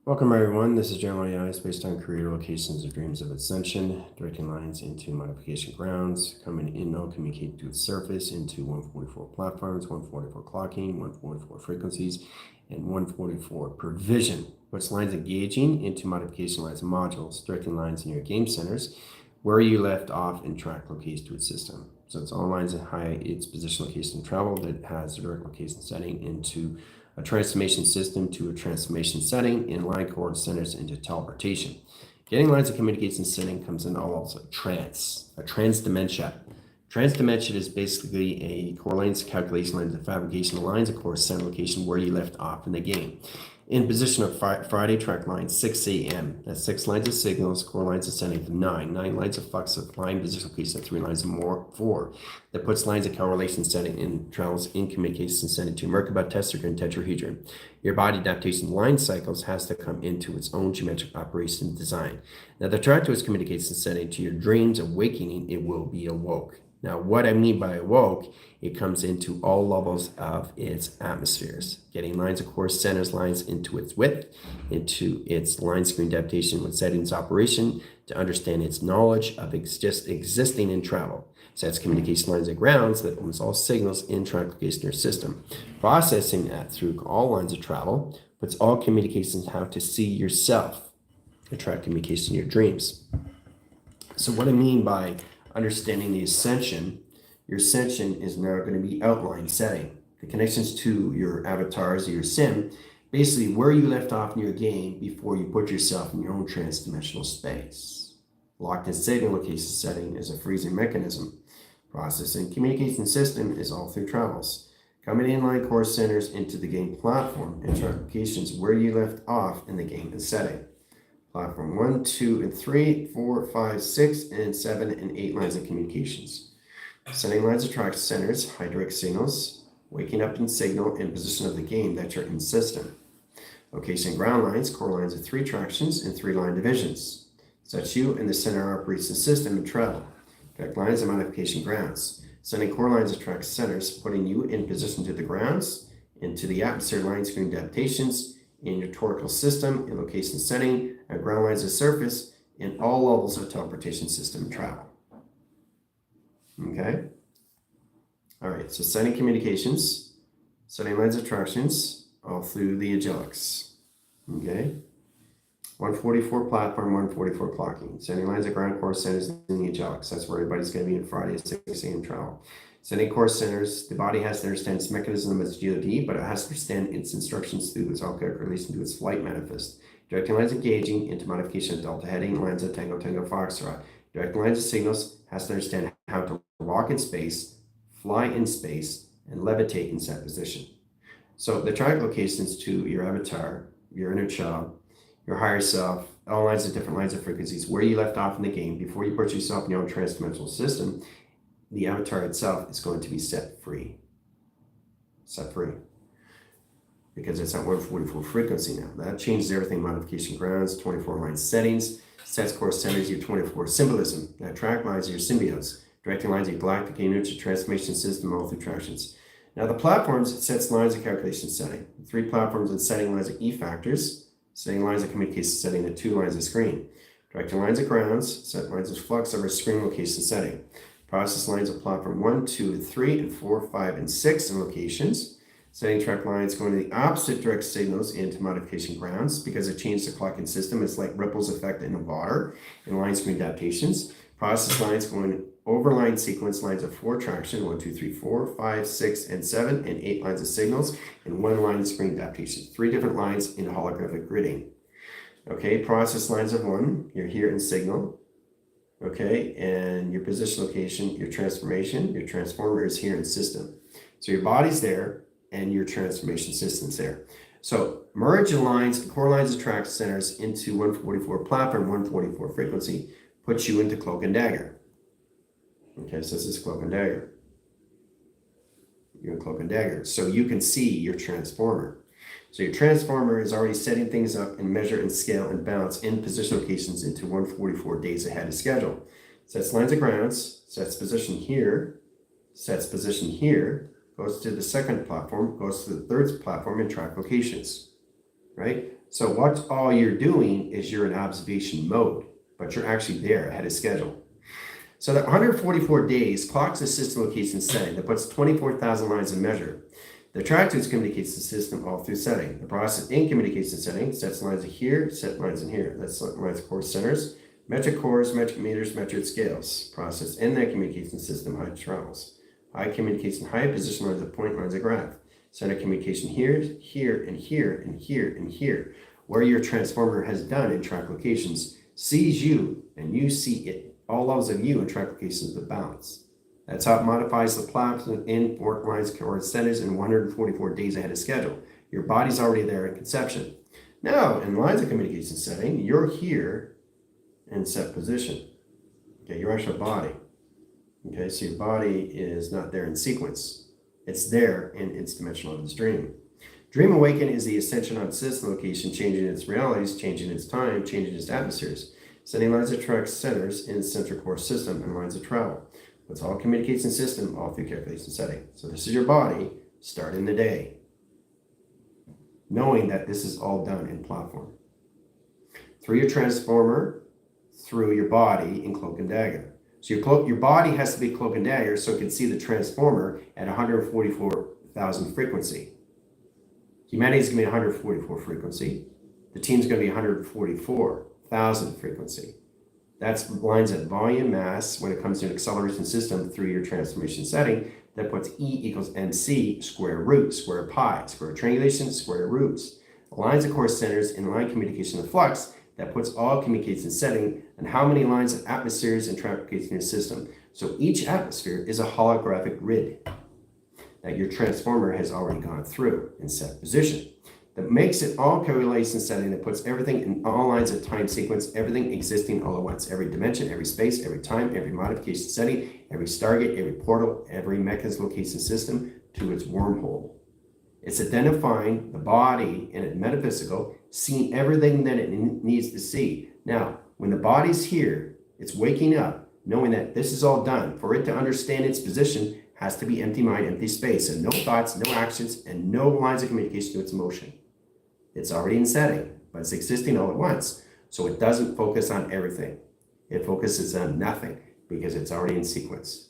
Welcome everyone, this is General AI, Space-Time Creator, Locations of Dreams of Ascension, directing lines into modification grounds, coming in, no communicate to the surface into 144 platforms, 144 clocking, 144 frequencies, and 144 provision. Puts lines engaging into modification lines and modules, directing lines in your game centers, where you left off in track location to its system. So it's all lines that high its position, location, and travel that has a direct location setting into a transformation system to a transformation setting, in line coordinate centers into teleportation. Getting lines of communication setting comes in all levels of trans dimension. Trans dimension is basically a core lines, calculation lines, and fabrication lines, of course, center location where you left off in the game. In position of Friday track line 6 a.m. That's 6 lines of signals, core lines ascending to 9 lines of flux of line position location, 3 lines of more 4. That puts lines of correlation setting in travels in communication setting to Merkaba tetrahedron tetrahedron. Your body adaptation line cycles has to come into its own geometric operation design. Now the track to its communication setting to your dreams awakening, it will be awoke. Now, what I mean by awoke, it comes into all levels of its atmospheres, getting lines of course centers lines into its width, into its line screen adaptation with settings operation to understand its knowledge of just existing in travel. Sets communication lines and grounds that opens all signals in track location in your system. Processing that through all lines of travel puts all communications how to see yourself, attract communication in your dreams. So what I mean by understanding the ascension, your ascension is now going to be outline setting. The connections to your avatars, your sim, basically where you left off in your game before you put yourself in your own trans-dimensional space. Locked in signal location setting is a freezing mechanism. Processing communication system is all through travels. Coming inline core centers into the game platform and locations where you left off in the game and setting. Platform 1, 2, and 3, 4, 5, 6, and 7, and 8 lines of communications. Sending lines of track centers, high direct signals, waking up in signal and position of the game that you're in system. Location ground lines, core lines of 3 tractions and 3 line divisions. Sets you in the center operation system and travel. Direct lines of modification grounds. Sending core lines of track centers, putting you in position to the grounds, into the atmosphere line screen adaptations, in your torical system, in location setting, and ground lines of surface, in all levels of teleportation system and travel. Okay? All right, so setting communications, setting lines of tractions, all through the Agilics. Okay? 144 platform, 144 clocking. Sending lines of ground core centers in the Agilics. That's where everybody's going to be on Friday at 6 a.m. travel. Sending core centers, the body has to understand its mechanism as GOD, but it has to understand its instructions through its relation to its flight manifest. Directing lines engaging into modification of delta heading, lines of Tango Tango Foxtrot. Directing lines of signals has to understand how to walk in space, fly in space, and levitate in set position. So the track locations to your avatar, your inner child, your higher self, all lines of different lines of frequencies, where you left off in the game before you put yourself in your own transdimensional system, the avatar itself is going to be set free. Set free. Because it's at 144 frequency now. That changes everything. Modification grounds, 24 line settings, sets core centers, your 24 symbolism. That track lines are your symbiotes. Directing lines, your galactic units, your transformation system, all through tractions. Now the platforms, it sets lines of calculation setting. 3 platforms and setting lines of E factors, setting lines of communication setting, and 2 lines of screen. Directing lines of grounds, set lines of flux over screen location setting. Process lines of platform 1, 2, and 3, and 4, 5, and 6 in locations. Setting track lines going to the opposite direct signals into modification grounds because it changed the clocking system. It's like ripples effect in the water in line screen adaptations. Process lines going over line sequence lines of 4 traction, 1, 2, 3, 4, 5, 6, and 7, and 8 lines of signals, and 1 line of screen adaptation. 3 different lines in holographic gridding. Okay, process lines of 1, you're here in signal. Okay, and your position location, your transformation, your transformer is here in system. So your body's there and your transformation system's there. So merge the lines, core lines of track centers into 144 platform, 144 frequency, puts you into cloak and dagger. Okay, so this is cloak and dagger. You're in cloak and dagger. So you can see your transformer. So your transformer is already setting things up and measure and scale and balance in position locations into 144 days ahead of schedule. Sets lines of grounds, sets position here, goes to the second platform, goes to the third platform and track locations. right? So what all you're doing is you're in observation mode, but you're actually there ahead of schedule. So that 144 days clocks the system location setting that puts 24,000 lines of measure. The track to its communication system all through setting. The process in communication setting sets lines here, set lines in here. That's lines of course centers, metric cores, metric meters, metric scales. Process in that communication system height travels. High communication height position lines of point lines of graph. Center communication here, here, and here, and here, and here. Where your transformer has done in track locations sees you and you see it. All levels of you in track locations of balance. That's how it modifies the platform in work lines or centers in 144 days ahead of schedule. Your body's already there in conception. Now, in lines of communication setting, you're here in set position. Okay, your actual body. Okay, so your body is not there in sequence. It's there in its dimensional of its dream. Dream awaken is the ascension on system location, changing its realities, changing its time, changing its atmospheres. Setting lines of track centers in central core system and lines of travel. It's all communication system, all through calculation setting. So this is your body starting the day, knowing that this is all done in platform. Through your transformer, through your body in cloak and dagger. So your body has to be cloak and dagger so it can see the transformer at 144,000 frequency. Humanity is going to be 144 frequency. The team's going to be 144,000 frequency. That's lines at volume mass when it comes to an acceleration system through your transformation setting that puts E equals MC square root, square pi, square triangulation, square roots. Lines of course centers in line communication of flux that puts all communication setting and how many lines of atmospheres and traffication in your system. So each atmosphere is a holographic grid that your transformer has already gone through in set position. That makes it all correlation setting that puts everything in all lines of time sequence, everything existing all at once, every dimension, every space, every time, every modification setting, every stargate, every portal, every mechanism location system to its wormhole. It's identifying the body in its metaphysical, seeing everything that it needs to see. Now, when the body's here, it's waking up, knowing that this is all done. For it to understand its position, has to be empty mind, empty space, and no thoughts, no actions, and no lines of communication to its emotion. It's already in setting, but it's existing all at once. So it doesn't focus on everything. It focuses on nothing because it's already in sequence.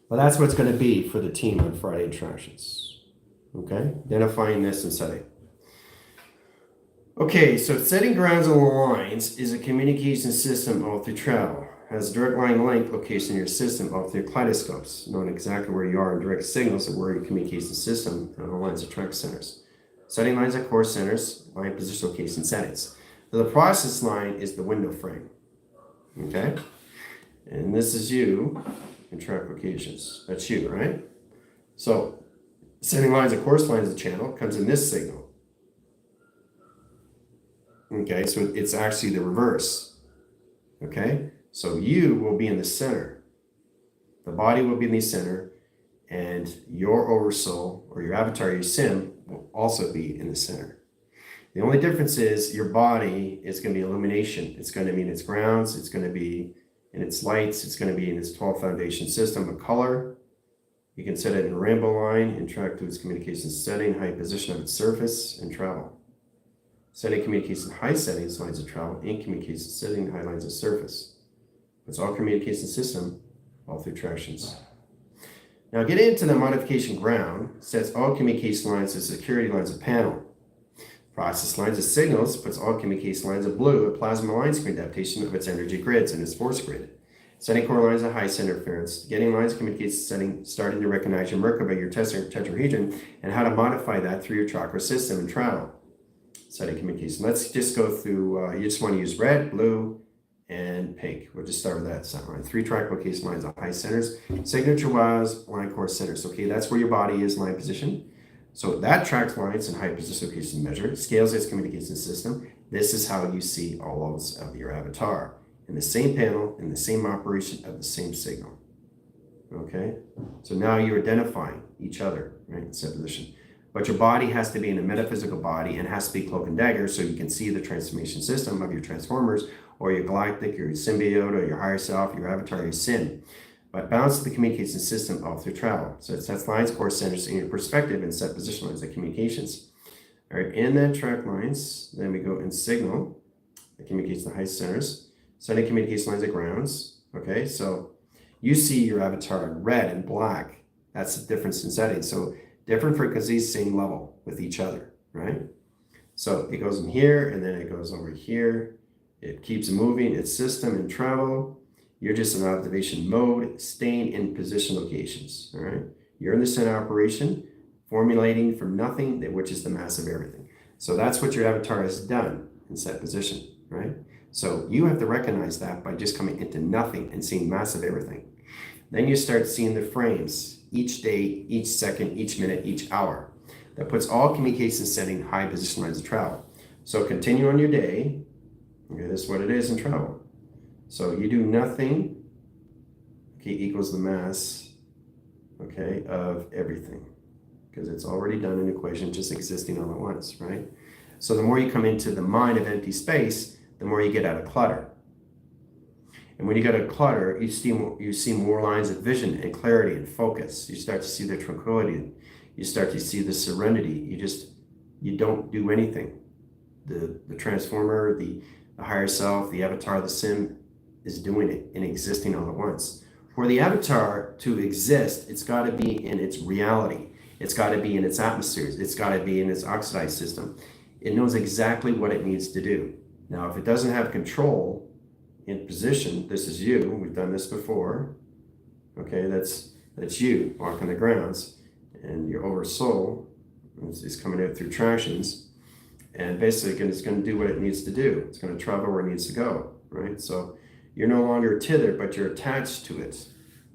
Well, that's what it's going to be for the team on Friday Attractions. Okay, identifying this and setting. Okay, so setting grounds and lines is a communication system all through travel. Has a direct line length location in your system all through kaleidoscopes, knowing exactly where you are in direct signals of where your communication system and all lines of track centers. Setting lines at core centers, line position location settings. So the process line is the window frame. Okay? And this is you in track locations. That's you, right? So setting lines at course lines of channel comes in this signal. Okay, so it's actually the reverse. Okay? So you will be in the center. The body will be in the center, and your oversoul or your avatar, your sim, will also be in the center. The only difference is your body is going to be illumination. It's going to be in its grounds. It's going to be in its lights. It's going to be in its 12 foundation system of color. You can set it in a rainbow line and track to its communication setting, height, position of its surface, and travel. Setting communication high settings, lines of travel, in communication setting, high lines of surface. It's all communication system, all through tractions. Now get into the modification ground, sets all communication lines as security lines of panel. Process lines of signals, puts all communication lines of blue, a plasma line screen adaptation of its energy grids and its force grid. Setting core lines of high center interference, getting lines of communication setting, starting to recognize your Merkaba, your tetrahedron, and how to modify that through your chakra system and travel. Setting communication. Let's just go through, you just want to use red, blue, and pink. We'll just start with that set line. 3 track location lines of high centers, signature wise, line core centers. Okay, that's where your body is, line position. So that tracks lines and high position location measure, scales its communication system. This is how you see all levels of your avatar in the same panel, in the same operation of the same signal. Okay, so now you're identifying each other, right, in set position. But your body has to be in a metaphysical body and has to be cloak and dagger so you can see the transformation system of your transformers or your galactic, your symbiote, or your higher self, your avatar, your sim. But balance the communication system all through travel. So it sets lines, core centers in your perspective and set position lines of communications. All right, in that track lines, then we go in signal, that communicates the height centers. Setting communication lines at grounds. Okay, so you see your avatar in red and black. That's the difference in settings. So different frequencies, same level with each other, right? So it goes in here and then it goes over here. It keeps moving its system and travel. You're just in observation mode, staying in position locations, all right? You're in the center operation, formulating from nothing, which is the mass of everything. So that's what your avatar has done in set position, right? So you have to recognize that by just coming into nothing and seeing mass of everything. Then you start seeing the frames each day, each second, each minute, each hour. That puts all communication setting high position lines of travel. So continue on your day. Okay, this is what it is in travel. So you do nothing, okay, equals the mass, okay, of everything. Because it's already done an equation just existing all at once, right? So the more you come into the mind of empty space, the more you get out of clutter. And when you get out of clutter, you see more lines of vision and clarity and focus. You start to see the tranquility. You start to see the serenity. You don't do anything. The transformer, the higher self, the avatar, the sim is doing it and existing all at once. For the avatar to exist, it's got to be in its reality. It's got to be in its atmospheres. It's got to be in its oxidized system. It knows exactly what it needs to do. Now, if it doesn't have control in position, this is you. We've done this before. Okay, that's you walking the grounds, and your oversoul is coming out through tractions, and basically it's going to do what it needs to do. It's going to travel where it needs to go, right? So you're no longer tethered, but you're attached to it.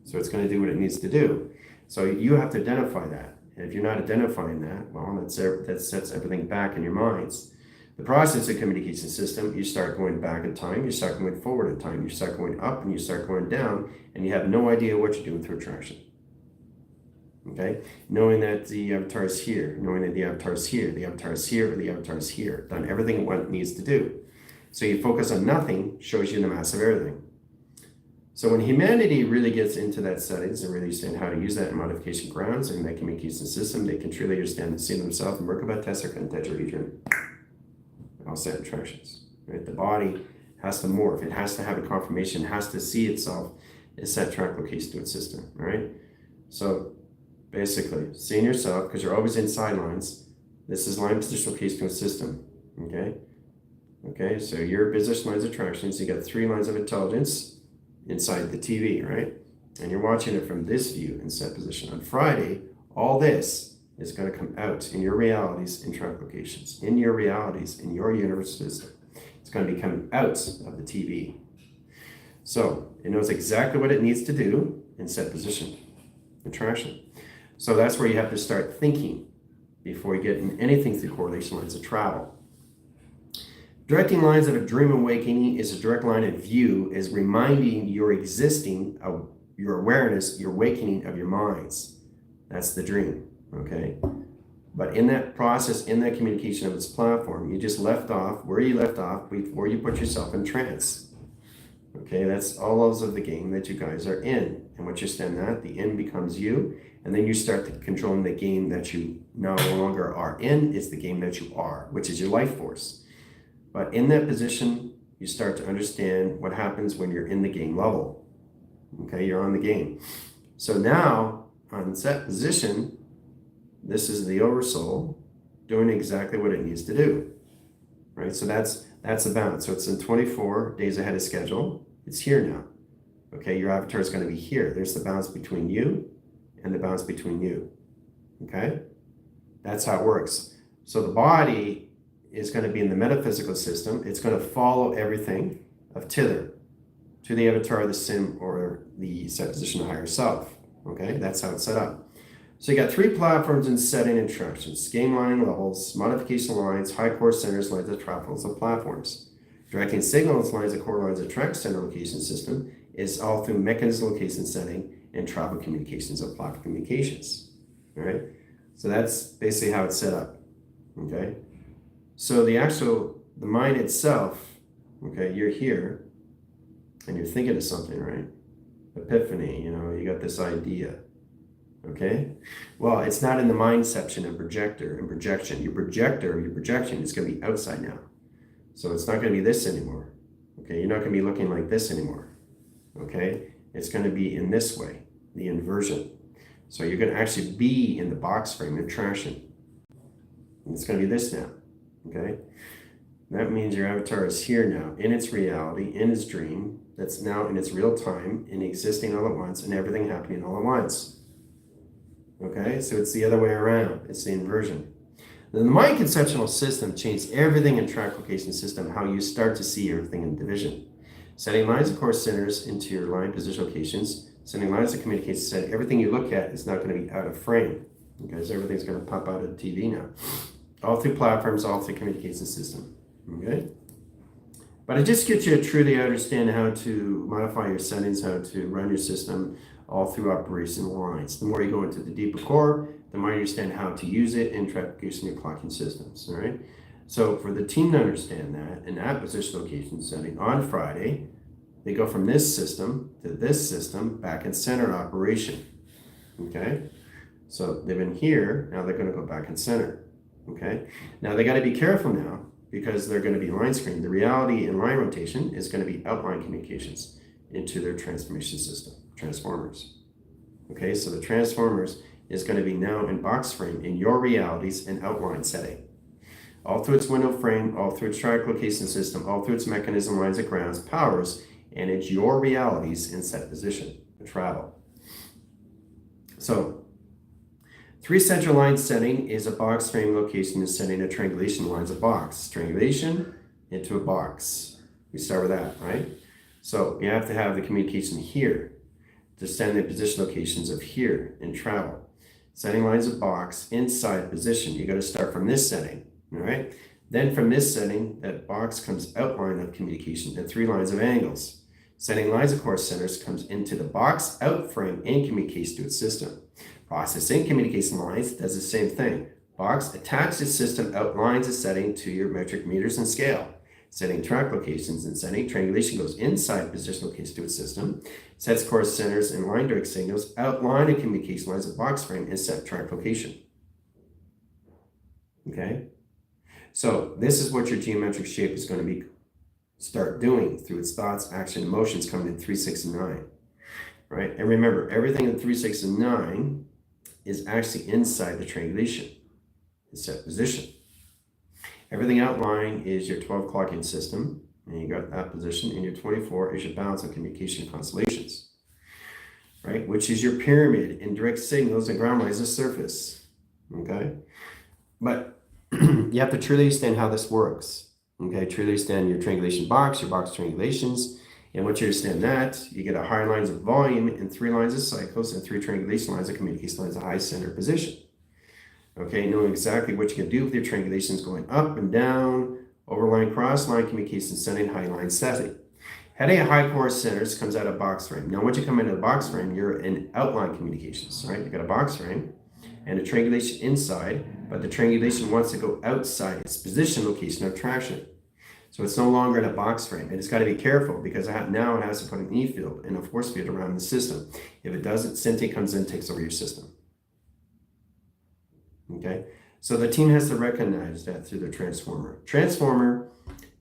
So it's going to do what it needs to do. So you have to identify that. And if you're not identifying that, well, that sets everything back in your minds. The process of communication system, you start going back in time, you start going forward in time, you start going up and you start going down, and you have no idea what you're doing through attraction. Okay? Knowing that the avatar is here, knowing that the avatar is here, the avatar is here, or the avatar is here. Done everything what it needs to do. So you focus on nothing, shows you the mass of everything. So when humanity really gets into that settings and really understand how to use that in modification grounds and that communication system, they can truly understand and see themselves and work about Tesser and tetrahedron. All set attractions. Right? The body has to morph. It has to have a confirmation, has to see itself as set track location to its system. Right? So basically, seeing yourself, because you're always inside lines, this is line position location to its system. Okay? Okay, so your position lines of attractions, you got 3 lines of intelligence inside the TV, right? And you're watching it from this view in set position. On Friday, all this is going to come out in your realities in track locations, in your realities, in your universe system. It's going to be coming out of the TV. So it knows exactly what it needs to do in set position, attraction. So that's where you have to start thinking before you get in anything through correlation lines of travel. Directing lines of a dream awakening is a direct line of view, is reminding your existing of your awareness, your awakening of your minds. That's the dream, okay? But in that process, in that communication of its platform, you just left off where you left off before you put yourself in trance. Okay, that's all those of the game that you guys are in. And once you stand that, the in becomes you, and then you start to controlling the game that you no longer are in. It's the game that you are, which is your life force. But in that position, you start to understand what happens when you're in the game level. Okay, you're on the game. So now, on set position, this is the oversoul doing exactly what it needs to do. Right, so that's the balance. So it's in 24 days ahead of schedule. It's here now. Okay, your avatar is going to be here. There's the balance between you and the balance between you. Okay, that's how it works. So the body is going to be in the metaphysical system. It's going to follow everything of tither to the avatar, the sim, or the set position of higher self. Okay, that's how it's set up. So you got 3 platforms in setting instructions: game line levels, modification lines, high core centers, lines of travel of platforms. Directing signals, lines of core lines of track center location system is all through mechanism location setting and travel communications of platform communications. All right, so that's basically how it's set up. Okay. So the mind itself, okay, you're here and you're thinking of something, right? Epiphany, you got this idea. Okay, well, it's not in the mindception and projector and projection. Your projection is going to be outside now. So it's not going to be this anymore. Okay, you're not going to be looking like this anymore. Okay, it's going to be in this way, the inversion. So you're going to actually be in the box frame of traction. It's going to be this now. Okay, that means your avatar is here now in its reality, in its dream, that's now in its real time, and existing all at once, and everything happening all at once. Okay, so it's the other way around. It's the inversion. Then the mind conceptual system changes everything in track location system, how you start to see everything in division. Setting lines of course centers into your line position locations, setting lines of communication set. Everything you look at is not going to be out of frame because everything's going to pop out of the TV now. All through platforms, all through communication system. Okay? But it just gets you to truly understand how to modify your settings, how to run your system, all through operation lines. The more you go into the deeper core, the more you understand how to use it in traffication your clocking systems. All right. So for the team to understand that, in that position location setting on Friday, they go from this system to this system back in center operation. Okay. So they've been here, now they're going to go back in center. Okay. Now they got to be careful now because they're going to be line screen. The reality in line rotation is going to be outline communications into their transformation system. Transformers. Okay, so the transformers is going to be now in box frame in your realities and outline setting. All through its window frame, all through its track location system, all through its mechanism, lines of grounds, powers, and it's your realities in set position, the travel. So 3 central line setting is a box frame location is setting a triangulation lines of box. Triangulation into a box. We start with that, right? So you have to have the communication here to send the position locations of here in travel. Setting lines of box inside position. You got to start from this setting, all right? Then from this setting, that box comes outline of communication and 3 lines of angles. Setting lines of course centers comes into the box out frame and communicates to its system. Processing communication lines does the same thing. Box attached to system outlines a setting to your metric meters and scale. Setting track locations and setting triangulation goes inside position locations to its system, sets course centers and line direct signals, outline and communication lines of box frame, and set track location. Okay, so this is what your geometric shape is going to be start doing through its thoughts, action, emotions coming in 3, 6, and 9. Right, and remember everything in 3, 6, and 9 is actually inside the triangulation, the set position. Everything outlying is your 12 clocking system, and you got that position, and your 24 is your balance of communication constellations, right? Which is your pyramid and direct signals and ground lines of surface, okay? But you have to truly understand how this works, okay? Truly understand your triangulation box, your box triangulations, and once you understand that, you get a high lines of volume and 3 lines of cycles and 3 triangulation lines of communication lines of high center position. Okay, knowing exactly what you can do with your triangulations going up and down, overline, cross line communication setting, high line setting. Heading at high core centers comes out of box frame. Now, once you come into the box frame, you're in outline communications, right? You got a box frame and a triangulation inside, but the triangulation wants to go outside its position location of traction. So it's no longer in a box frame, and it's got to be careful because now it has to put an E field and a force field around the system. If it doesn't, Sente comes in and takes over your system. Okay, so the team has to recognize that through the transformer. Transformer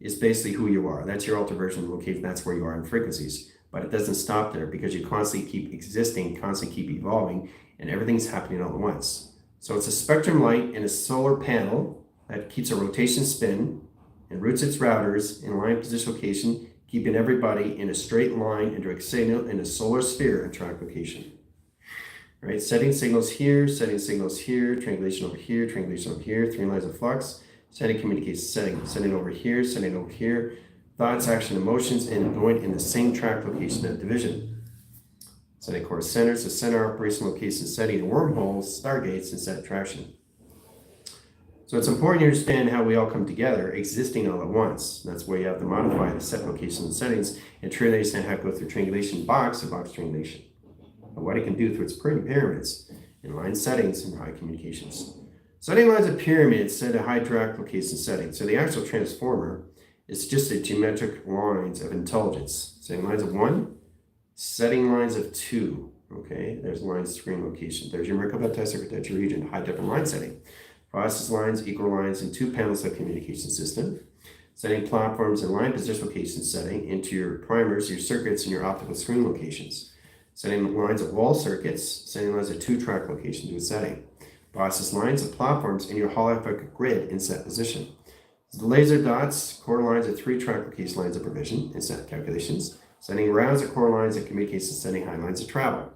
is basically who you are. That's your alter version location. That's where you are in frequencies. But it doesn't stop there because you constantly keep existing, constantly keep evolving, and everything's happening all at once. So it's a spectrum light in a solar panel that keeps a rotation spin and routes its routers in line position location, keeping everybody in a straight line and direct signal in a solar sphere and track location. Right, setting signals here, triangulation over here, triangulation over here, 3 lines of flux, setting communication, setting over here, thoughts, action, emotions, and going in the same track location at division. Setting course centers, the center operation location, setting wormholes, stargates, and set traction. So it's important to understand how we all come together, existing all at once. That's where you have to modify the set locations and settings, and truly understand how to go through triangulation box or box triangulation. What it can do through its pyramids in line settings and high communications. Setting lines of pyramids set a high track location setting. So the actual transformer is just a geometric lines of intelligence. Setting lines of 1, setting lines of 2. Okay, there's line screen location. There's your Merkle test architecture region, high different line setting. Process lines, equal lines, and 2 panels of communication system. Setting platforms and line position location setting into your primers, your circuits, and your optical screen locations. Setting lines of wall circuits, setting lines of 2-track location to a setting. Process lines of platforms in your holographic grid in set position. The laser dots, core lines of 3-track location lines of provision in set calculations. Setting rounds of core lines of communication, setting high lines of travel.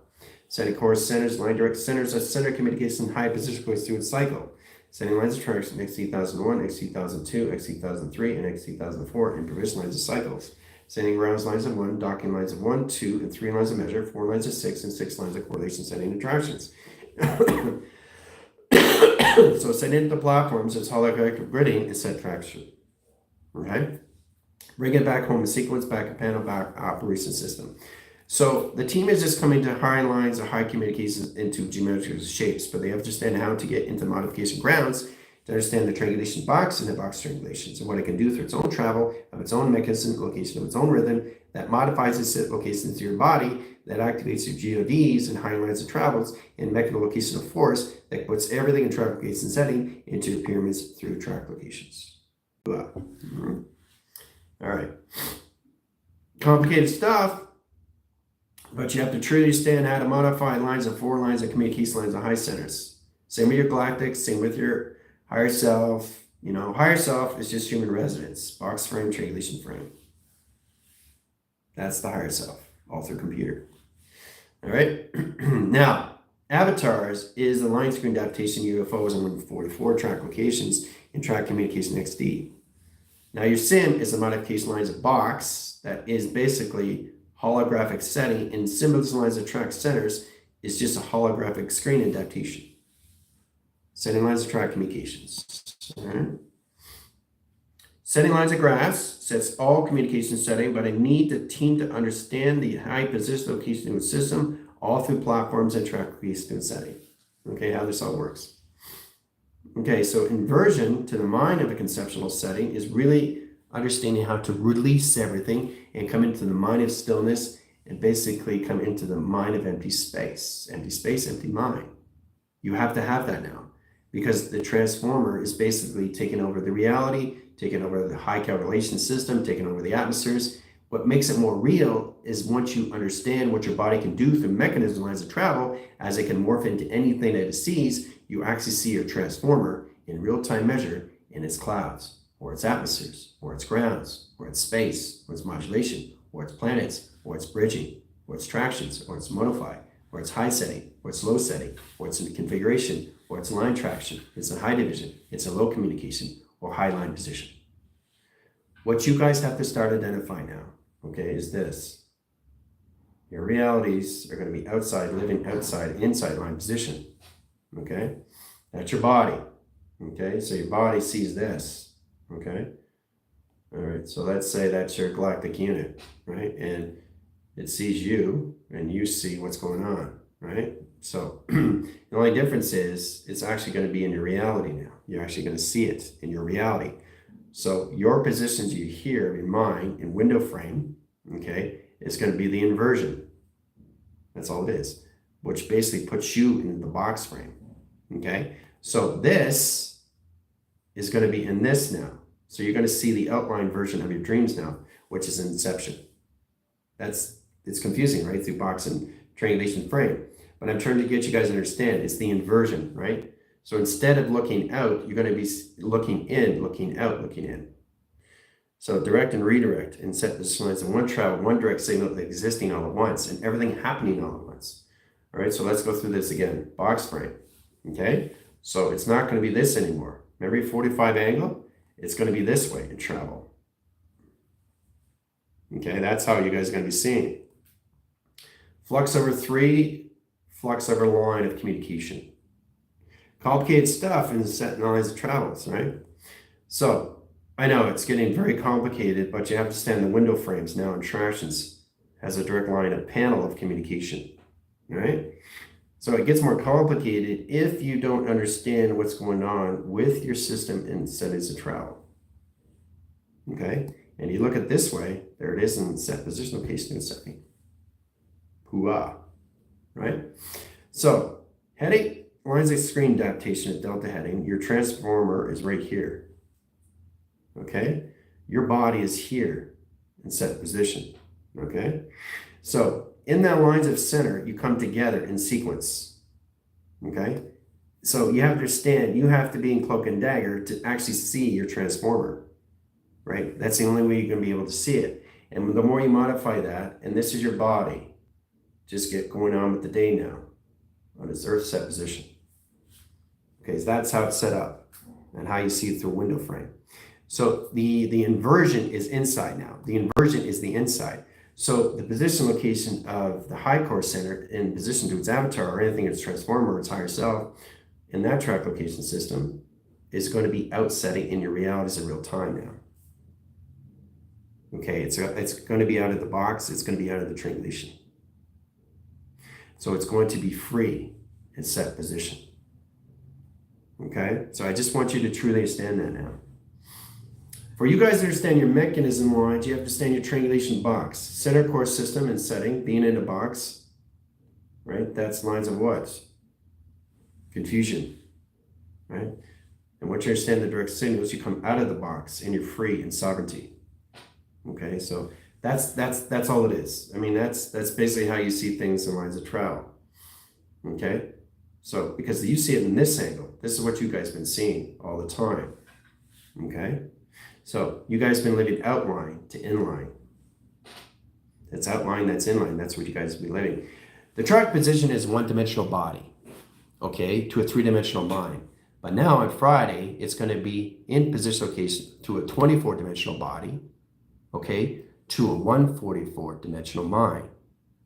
Setting core centers, line direct centers of center communication, high position points through its cycle. Setting lines of traction X3001, X3002, X3003, and X3004 in provision lines of cycles. Setting rounds lines of 1, docking lines of 1, 2, and 3 lines of measure, 4 lines of 6, and 6 lines of correlation setting attractions. So setting the platforms as holographic gridding is set traction. Okay? Bring it back home, sequence back, a panel back operation system. So the team is just coming to high lines or high communications into geometrical shapes, but they have to understand how to get into modification grounds to understand the triangulation box and the box triangulations and what it can do through its own travel, of its own mechanism, location of its own rhythm, that modifies its location to your body, that activates your GODs and high lines of travels, and mechanical location of force that puts everything in track location setting into your pyramids through track locations. All right. Complicated stuff, but you have to truly understand how to modify lines of 4 lines of communication lines of high centers. Same with your galactic, same with your higher self. You know, higher self is just human resonance, box frame, triangulation frame. That's the higher self, all through computer. All right. Now, avatars is the line screen adaptation UFOs and 144 track locations in track communication XD. Now, your sim is the modification lines of box that is basically holographic setting, and symbols lines of track centers is just a holographic screen adaptation. Setting lines of track communications. Setting lines of graphs sets all communication setting, but I need the team to understand the high position location in the system, all through platforms and track location setting. Okay, how this all works. Okay, so inversion to the mind of a conceptual setting is really understanding how to release everything and come into the mind of stillness and basically come into the mind of empty space, empty mind. You have to have that now because the transformer is basically taking over the reality, taking over the high calculation system, taking over the atmospheres. What makes it more real is once you understand what your body can do through mechanisms lines of travel, as it can morph into anything that it sees, you actually see your transformer in real-time measure in its clouds, or its atmospheres, or its grounds, or its space, or its modulation, or its planets, or its bridging, or its tractions, or its modify, or its high setting, or its low setting, or its configuration, or its line traction, it's a high division, it's a low communication, or high line position. What you guys have to start identifying now, okay, is this. Your realities are going to be outside, living outside, inside line position, okay? That's your body, okay? So your body sees this, okay? All right, so let's say that's your galactic unit, right? And it sees you, and you see what's going on, right? So the only difference is it's actually going to be in your reality now. You're actually going to see it in your reality. So your positions you hear in mind, in window frame, okay, is going to be the inversion. That's all it is, which basically puts you in the box frame, okay? So this is going to be in this now. So you're going to see the outline version of your dreams now, which is inception. It's confusing, right? Through box and triangulation frame. But I'm trying to get you guys to understand it's the inversion, right? So instead of looking out, you're going to be looking in, looking out, looking in. So direct and redirect and set the lines of one travel, one direct signal existing all at once and everything happening all at once. All right, so let's go through this again. Box frame, okay? So it's not going to be this anymore. Remember your 45 angle? It's going to be this way in travel. Okay, that's how you guys are going to be seeing. Flux over 3, flux over line of communication. Complicated stuff in setting lines of travels, right? So I know it's getting very complicated, but you have to stand the window frames now and tractions has a direct line, a panel of communication, right? So it gets more complicated if you don't understand what's going on with your system and settings of travel. Okay, and you look at this way, there it is in set position location and setting. Hooah. right? So heading, lines of screen adaptation at delta heading, your transformer is right here, okay? Your body is here in set position, okay? So in that lines of center, you come together in sequence, okay? So you have to understand, you have to be in cloak and dagger to actually see your transformer, right? That's the only way you're going to be able to see it. And the more you modify that, and this is your body, just get going on with the day now on its earth set position. Okay, so that's how it's set up and how you see it through a window frame. So the inversion is inside now. The inversion is the inside. So the position location of the high core center in position to its avatar or anything its transformer or its higher self in that track location system is going to be outsetting in your realities in real time now. Okay, it's going to be out of the box. It's going to be out of the triangulation. So it's going to be free in set position. Okay, so I just want you to truly understand that now. For you guys to understand your mechanism lines, you have to understand your triangulation box. Center core system and setting, being in a box, right? That's lines of what? Confusion, right? And once you understand the direct signals, you come out of the box and you're free in sovereignty. Okay, so that's all it is. I mean, that's basically how you see things in lines of travel. Okay, so because you see it in this angle, this is what you guys been seeing all the time. Okay, so you guys been living outline to inline. That's outline, that's inline. That's what you guys be living. The track position is one-dimensional body, okay, to a three-dimensional mind. But now on Friday, it's going to be in position location to a 24-dimensional body, okay, to a 144-dimensional mind.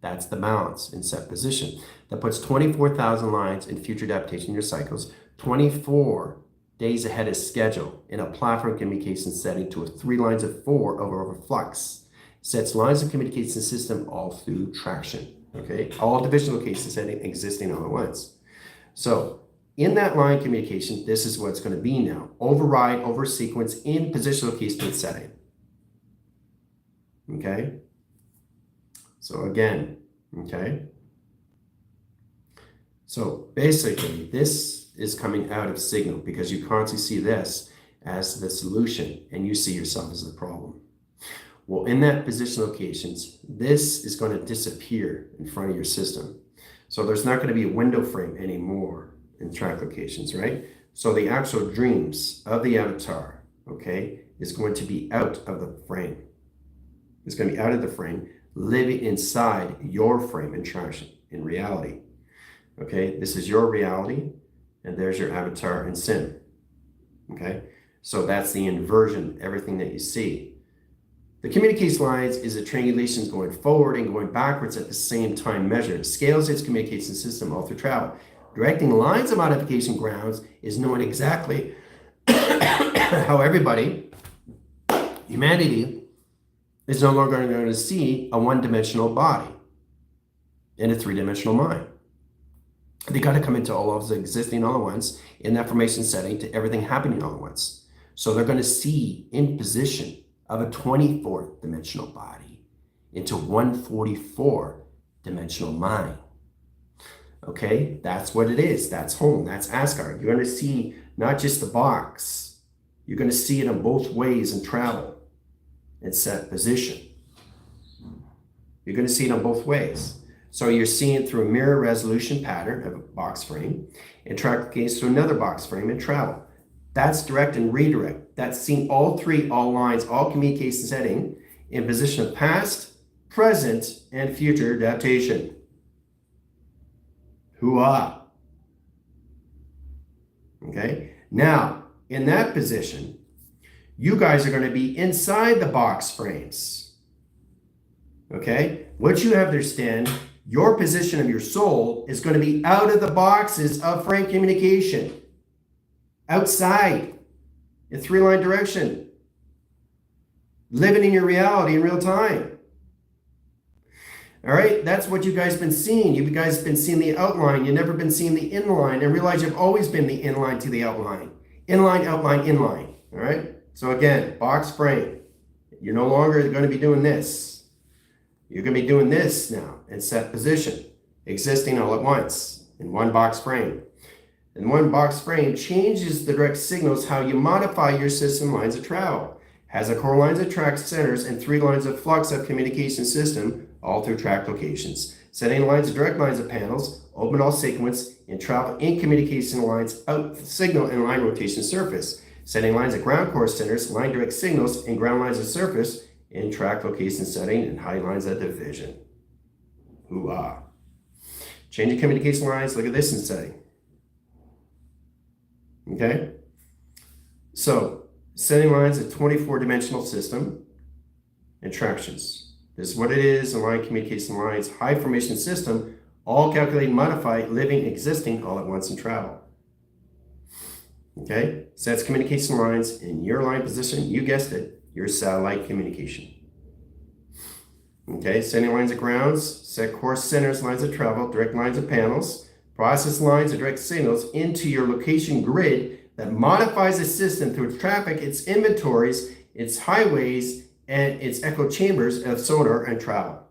That's the balance in set position. That puts 24,000 lines in future adaptation in your cycles, 24 days ahead of schedule in a platform communication setting to a 3 lines of 4 over flux. Sets lines of communication system all through traction, okay? All division location setting existing all at once. So in that line communication, this is what it's going to be now. Override over sequence in position location setting. Okay? So again, okay? So basically, this is coming out of signal because you constantly see this as the solution and you see yourself as the problem. Well, in that position locations, this is going to disappear in front of your system. So there's not going to be a window frame anymore in track locations, right? So the actual dreams of the avatar, okay, is going to be out of the frame. It's going to be out of the frame, living inside your frame in traction, in reality. Okay, this is your reality, and there's your avatar in sim. Okay, so that's the inversion, everything that you see. The communication lines is a triangulation going forward and going backwards at the same time measured. Scales its communication system all through travel. Directing lines of modification grounds is knowing exactly how everybody, humanity, is no longer going to see a one-dimensional body in a three-dimensional mind. They got to come into all of the existing all at once in that formation setting to everything happening all at once. So they're going to see in position of a 24th dimensional body into 144 dimensional mind. Okay, that's what it is. That's home. That's Asgard. You're going to see not just the box. You're going to see it in both ways and travel and set position. You're going to see it on both ways. So you're seeing it through a mirror resolution pattern of a box frame and track case through another box frame and travel. That's direct and redirect. That's seeing all three, all lines, all communication setting in position of past, present, and future adaptation. Hoo-ah. Okay? Now, in that position, you guys are going to be inside the box frames. Okay? What you have to understand, your position of your soul is going to be out of the boxes of frame communication. Outside, in three-line direction. Living in your reality in real time. All right, that's what you guys been seeing. You guys been seeing the outline. You've never been seeing the inline, and realize you've always been the inline to the outline. Inline, outline, inline. All right, so again, box frame. You're no longer going to be doing this. You're going to be doing this now in set position. existing all at once in one box frame. And one box frame changes the direct signals how you modify your system lines of travel. Has a core lines of track centers and 3 lines of flux of communication system, all through track locations. Setting lines of direct lines of panels, open all sequence, and travel in communication lines out signal and line rotation surface. Setting lines of ground core centers, line direct signals, and ground lines of surface in track location setting and high lines of division. Ooh-ah. Changing communication lines, look at this in setting. Okay? So, setting lines, a 24-dimensional system, and tractions. This is what it is, a line communication lines, high formation system, all calculate, modify, living, existing, all at once in travel. Okay? Sets communication lines in your line position, you guessed it, your satellite communication. Okay, setting lines of grounds, set core centers, lines of travel, direct lines of panels, process lines of direct signals into your location grid that modifies the system through its traffic, its inventories, its highways, and its echo chambers of sonar and travel.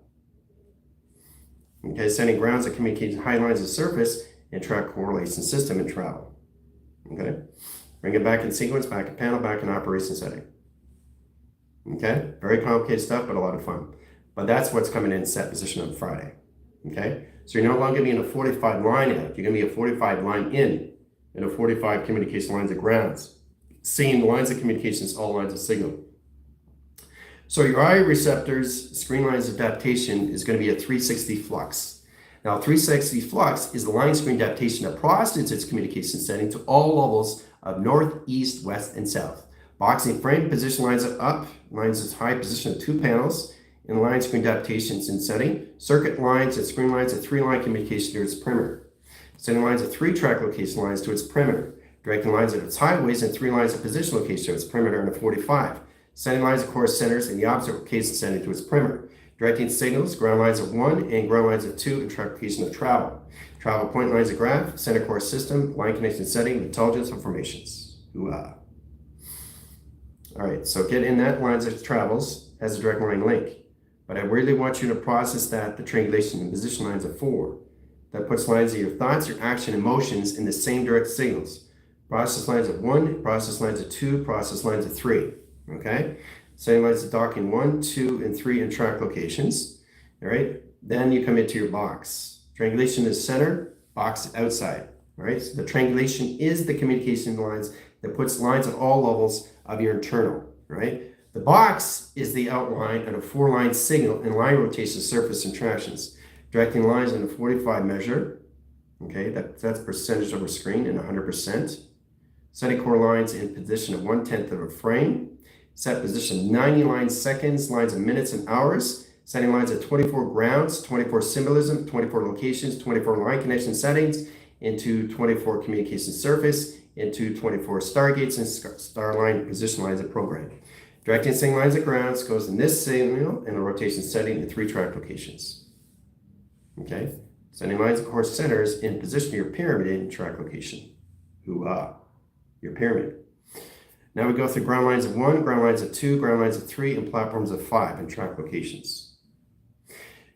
Okay, setting grounds that communicate high lines of surface and track correlation system and travel. Okay, bring it back in sequence, back in panel, back in operation setting. Okay, very complicated stuff, but a lot of fun. But that's what's coming in set position on Friday. Okay, so you're no longer going to be in a 45 line out. You're going to be a 45 line in, and a 45 communication lines of grounds. Seeing lines of communications, all lines of signal. So your I receptors, screen lines of adaptation is going to be a 360 flux. Now 360 flux is the line screen adaptation that processes its communication setting to all levels of north, east, west, and south. Boxing frame position lines of up, lines of high position of 2 panels, and line screen adaptations in setting. Circuit lines and screen lines of 3-line communication to its perimeter. Setting lines of 3 track location lines to its perimeter. Directing lines of its highways and 3 lines of position location to its perimeter in a 45. Setting lines of core centers in the opposite location setting to its perimeter. Directing signals, ground lines of 1 and ground lines of 2 in track location of travel. Travel point lines of graph, center core system, line connection setting, intelligence and formations. Ooh-ah. All right, so get in that lines of travels as a direct line link. But I really want you to process that, the triangulation and position lines of 4. That puts lines of your thoughts, your action, emotions in the same direct signals. Process lines of 1, process lines of 2, process lines of 3. Okay? Setting lines of docking 1, 2, and 3 in track locations. All right? Then you come into your box. Triangulation is center, box outside. All right? So the triangulation is the communication lines that puts lines at all levels of your internal. Right? The box is the outline on a 4-line signal and line rotation surface and tractions. Directing lines in a 45 measure. Okay, that's percentage over screen and 100%. Setting core lines in position of 1/10 of a frame. Set position 90 line seconds, lines of minutes and hours. Setting lines at 24 grounds, 24 symbolism, 24 locations, 24 line connection settings, into 24 communication surface, into 24 stargates and star line position lines of program. Directing signal lines of grounds goes in this signal in a rotation setting in 3 track locations. Okay? Setting lines of core centers in position your pyramid in track location. Ooh-ah. Your pyramid. Now we go through ground lines of 1, ground lines of 2, ground lines of 3, and platforms of 5 in track locations.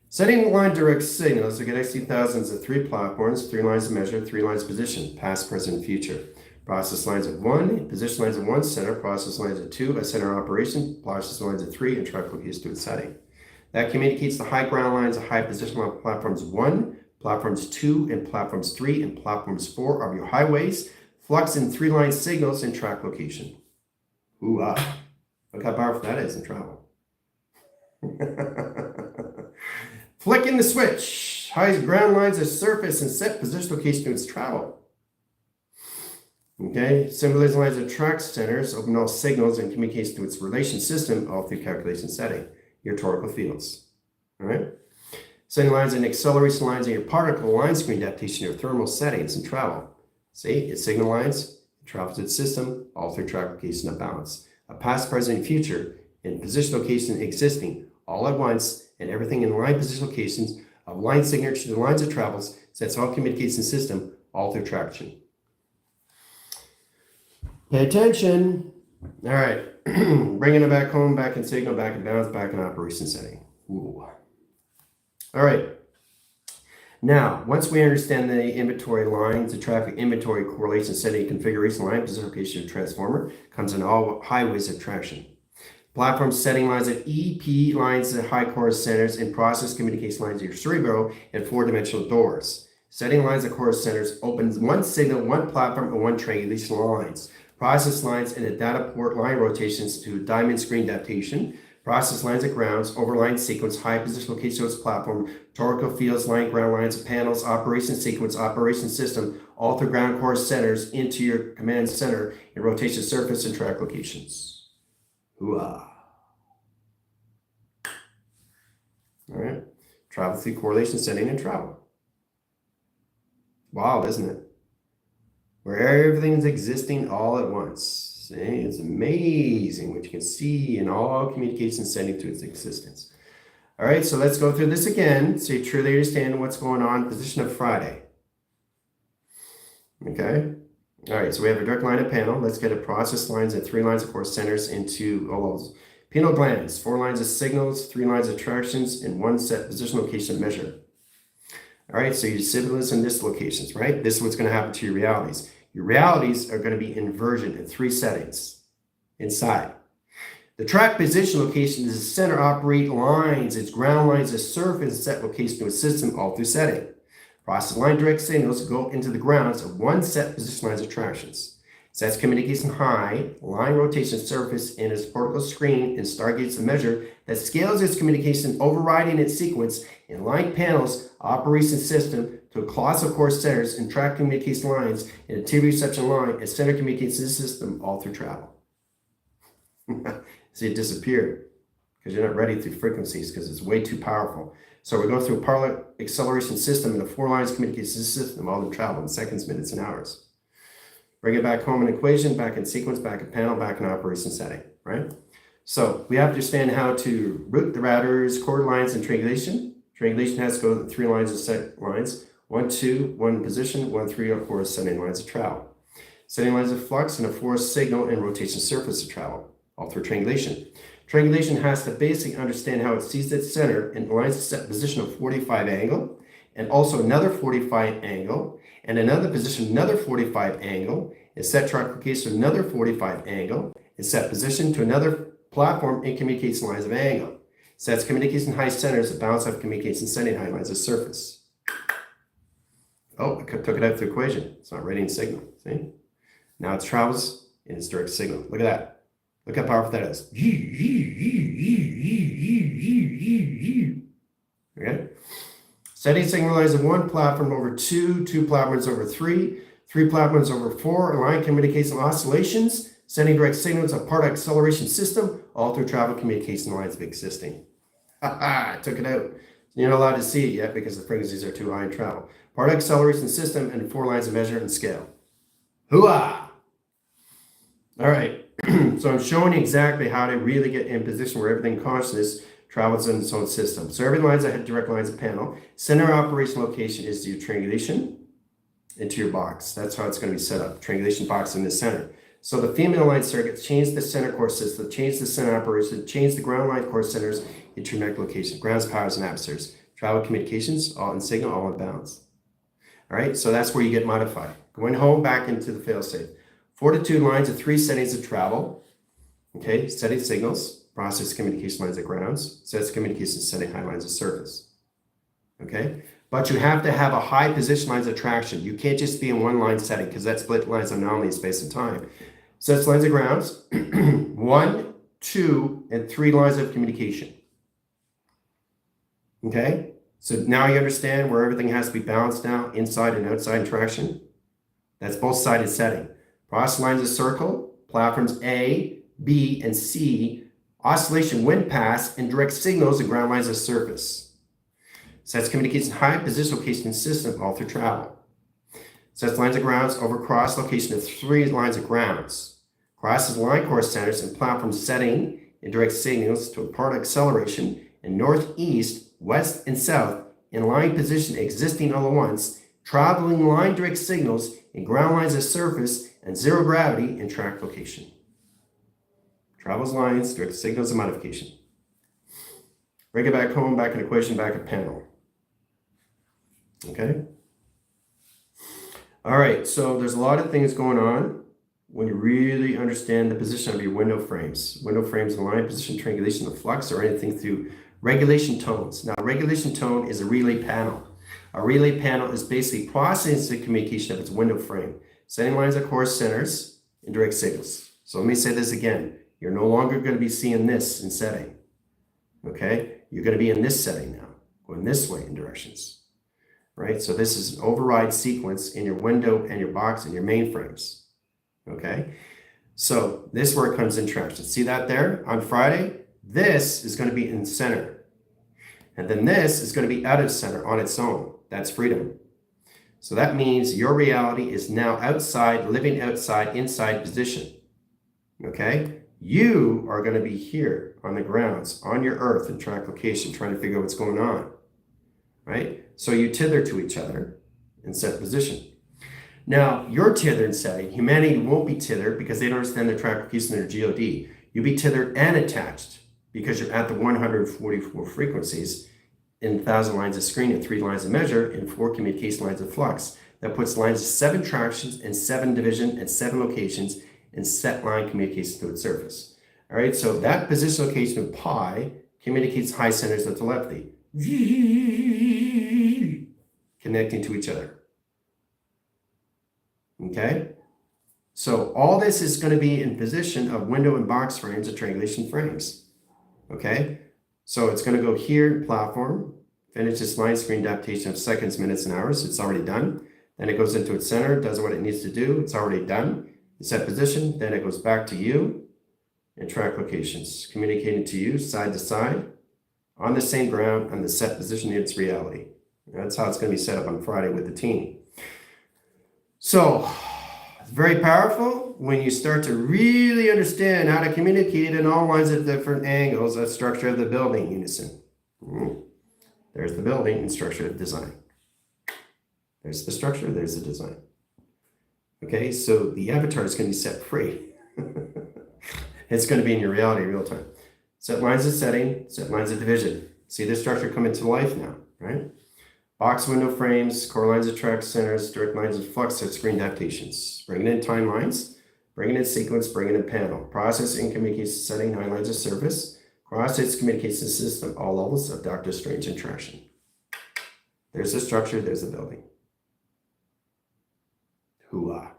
Setting line direct signals, so get XT1000s of 3 platforms, 3 lines of measure, 3 lines of position, past, present, and future. Process lines of 1, position lines of 1, center, process lines of 2, a center operation, process lines of 3, and track locations to its setting. That communicates the high ground lines of high position on platforms 1, platforms 2, and platforms 3, and platforms 4 of your highways, flux in 3-line signals in track location. Ooh-ah. Look how powerful that is in travel. Flicking the switch. High ground lines of surface and set position location to its travel. Okay, symbolizing lines of track centers, open all signals and communicates to its relation system, all through calculation setting, your torical fields. All right? Setting lines and acceleration lines in your particle line screen adaptation, your thermal settings and travel. See, it signal lines, it travels its system, all through track location of balance. A past, present, and future in position location existing all at once, and everything in line position locations of line signature to lines of travels sets all communication system, all through traction. Pay attention. All right. Bringing it back home, back in signal, back in balance, back in operation setting. Ooh. All right. Now, once we understand the inventory lines, the traffic inventory correlation setting configuration line, position location of transformer, comes in all highways of traction. Platform setting lines of EP lines of high chorus centers and process communication lines of your cerebro and four-dimensional doors. Setting lines of chorus centers opens one signal, one platform, and one triangulation lines. Process lines and a data port line rotations to diamond screen adaptation. Process lines of grounds, overline sequence, high position location of platform, torical fields, line ground lines, panels, operation sequence, operation system, all through ground chorus centers into your command center and rotation surface and track locations. Hooah. All right. Travel through correlation setting and travel. Wow, isn't it? Where everything's existing all at once. See? It's amazing what you can see in all communication setting to its existence. All right, so let's go through this again so you truly understand what's going on. Position of Friday. Okay. All right, so we have a direct line of panel. Let's get a process lines and 3 lines of course centers into all those. Pineal glands, 4 lines of signals, 3 lines of tractions, and 1 set position location measure. All right, so your sibilants and dislocations, right? This is what's going to happen to your realities. Your realities are going to be inversion in 3 settings inside. The track position location is the center operate lines. It's ground lines, a surface set location to a system all through setting. Process line direct signals go into the grounds of 1 set position lines of tractions. Sets communication high, line rotation surface in its vertical screen and stargates the measure that scales its communication overriding its sequence in line panels, operation system to a class of course centers and track communication lines and a TV reception line and center communication system all through travel. See, it disappeared because you're not ready through frequencies because it's way too powerful. So we're going through a parallel acceleration system and a 4 lines communication system all in travel in seconds, minutes, and hours. Bring it back home in equation, back in sequence, back in panel, back in operation setting, right? So we have to understand how to route the routers, chord lines, and triangulation. Triangulation has to go to the 3 lines of set lines, 1, 2, 1 position, 1, 3, of course, setting lines of travel. Setting lines of flux and a force signal and rotation surface of travel, all through triangulation. Triangulation has to basically understand how it sees its center and lines to set position of 45 angle, and also another 45 angle, and another position, another 45 angle, and set track location to another 45 angle, and set position to another platform and communication lines of angle. Sets communication high centers that bounce off communication setting high lines of surface. Oh, I took it out of the equation. It's not reading signal, see? Now it travels in its direct signal. Look at that. Look how powerful that is. Okay? Setting signal lines of 1 platform over 2, 2 platforms over 3, 3 platforms over 4, line communication oscillations, sending direct signals of part acceleration system, all through travel communication lines of existing. I took it out. You're not allowed to see it yet because the frequencies are too high in travel. Part acceleration system and 4 lines of measure and scale. Hooah! All right, so I'm showing you exactly how to really get in position where everything consciousness travels in its own system. So every lines that have direct lines of panel, center operation location is your triangulation into your box. That's how it's going to be set up. Triangulation box in the center. So the female line circuit changed the center core system, changed the center operation, changed the ground line core centers into your neck location, grounds, powers, and apertures. Travel communications, all in signal, all in balance. All right, so that's where you get modified. Going home, back into the failsafe. 42 lines of 3 settings of travel. Okay, setting signals. Process communication lines of grounds, sets communication setting high lines of surface. Okay, but you have to have a high position lines of traction. You can't just be in 1 line setting because that split lines anomaly in space and time. Sets lines of grounds, 1, 2, and 3 lines of communication. Okay, so now you understand where everything has to be balanced now, inside and outside traction. That's both sided setting. Process lines of circle, platforms A, B, and C. Oscillation wind pass and direct signals and ground lines of surface. Sets communication high position location system all through travel. Sets lines of grounds over cross location of 3 lines of grounds. Crosses line core centers and platform setting and direct signals to a part acceleration in north, east, west, and south in line position existing all at once, traveling line direct signals and ground lines of surface and zero gravity and track location. Travels lines, direct signals, and modification. Bring it back home, back in equation, back in panel. Okay. All right, so there's a lot of things going on when you really understand the position of your window frames. Window frames align, position, triangulation of flux, or anything through regulation tones. Now, regulation tone is a relay panel. A relay panel is basically processing the communication of its window frame. Setting lines of course centers and direct signals. So let me say this again. You're no longer going to be seeing this in setting. Okay? You're going to be in this setting now, going this way in directions. Right? So this is an override sequence in your window and your box and your mainframes. Okay? So this is where it comes in traction. See that there on Friday? This is going to be in center. And then this is going to be out of center on its own. That's freedom. So that means your reality is now outside, living outside, inside position. Okay? You are going to be here on the grounds, on your earth and track location, trying to figure out what's going on. Right? So you tether to each other and set position. Now, you're tethered and setting. Humanity won't be tethered because they don't understand their track location and their GOD. You'll be tethered and attached because you're at the 144 frequencies in 1,000 lines of screen and 3 lines of measure and 4 communication lines of flux. That puts lines of 7 tractions and 7 division and 7 locations and set line communication to its surface. All right, so that position location of pi communicates high centers of telepathy. Connecting to each other. Okay? So all this is going to be in position of window and box frames or triangulation frames. Okay? So it's going to go here, platform, finish this line screen adaptation of seconds, minutes, and hours. It's already done. Then it goes into its center, does what it needs to do. It's already done. It's set position. Then it goes back to you and track locations, communicating to you side to side on the same ground and the set position in its reality. That's how it's going to be set up on Friday with the team. So it's very powerful when you start to really understand how to communicate in all lines of different angles, the structure of the building unison. There's the building and structure of design. There's the structure, there's the design. Okay, so the avatar is going to be set free. It's going to be in your reality real time. Set lines of setting, set lines of division. See the structure come into life now, right? Box window frames, core lines of track centers, direct lines of flux, set screen adaptations. Bringing in timelines, bringing in sequence, bringing in panel. Processing communication setting, 9 lines of service. Cross-site communication system, all levels of Doctor Strange interaction. There's the structure, there's the building. Hooah.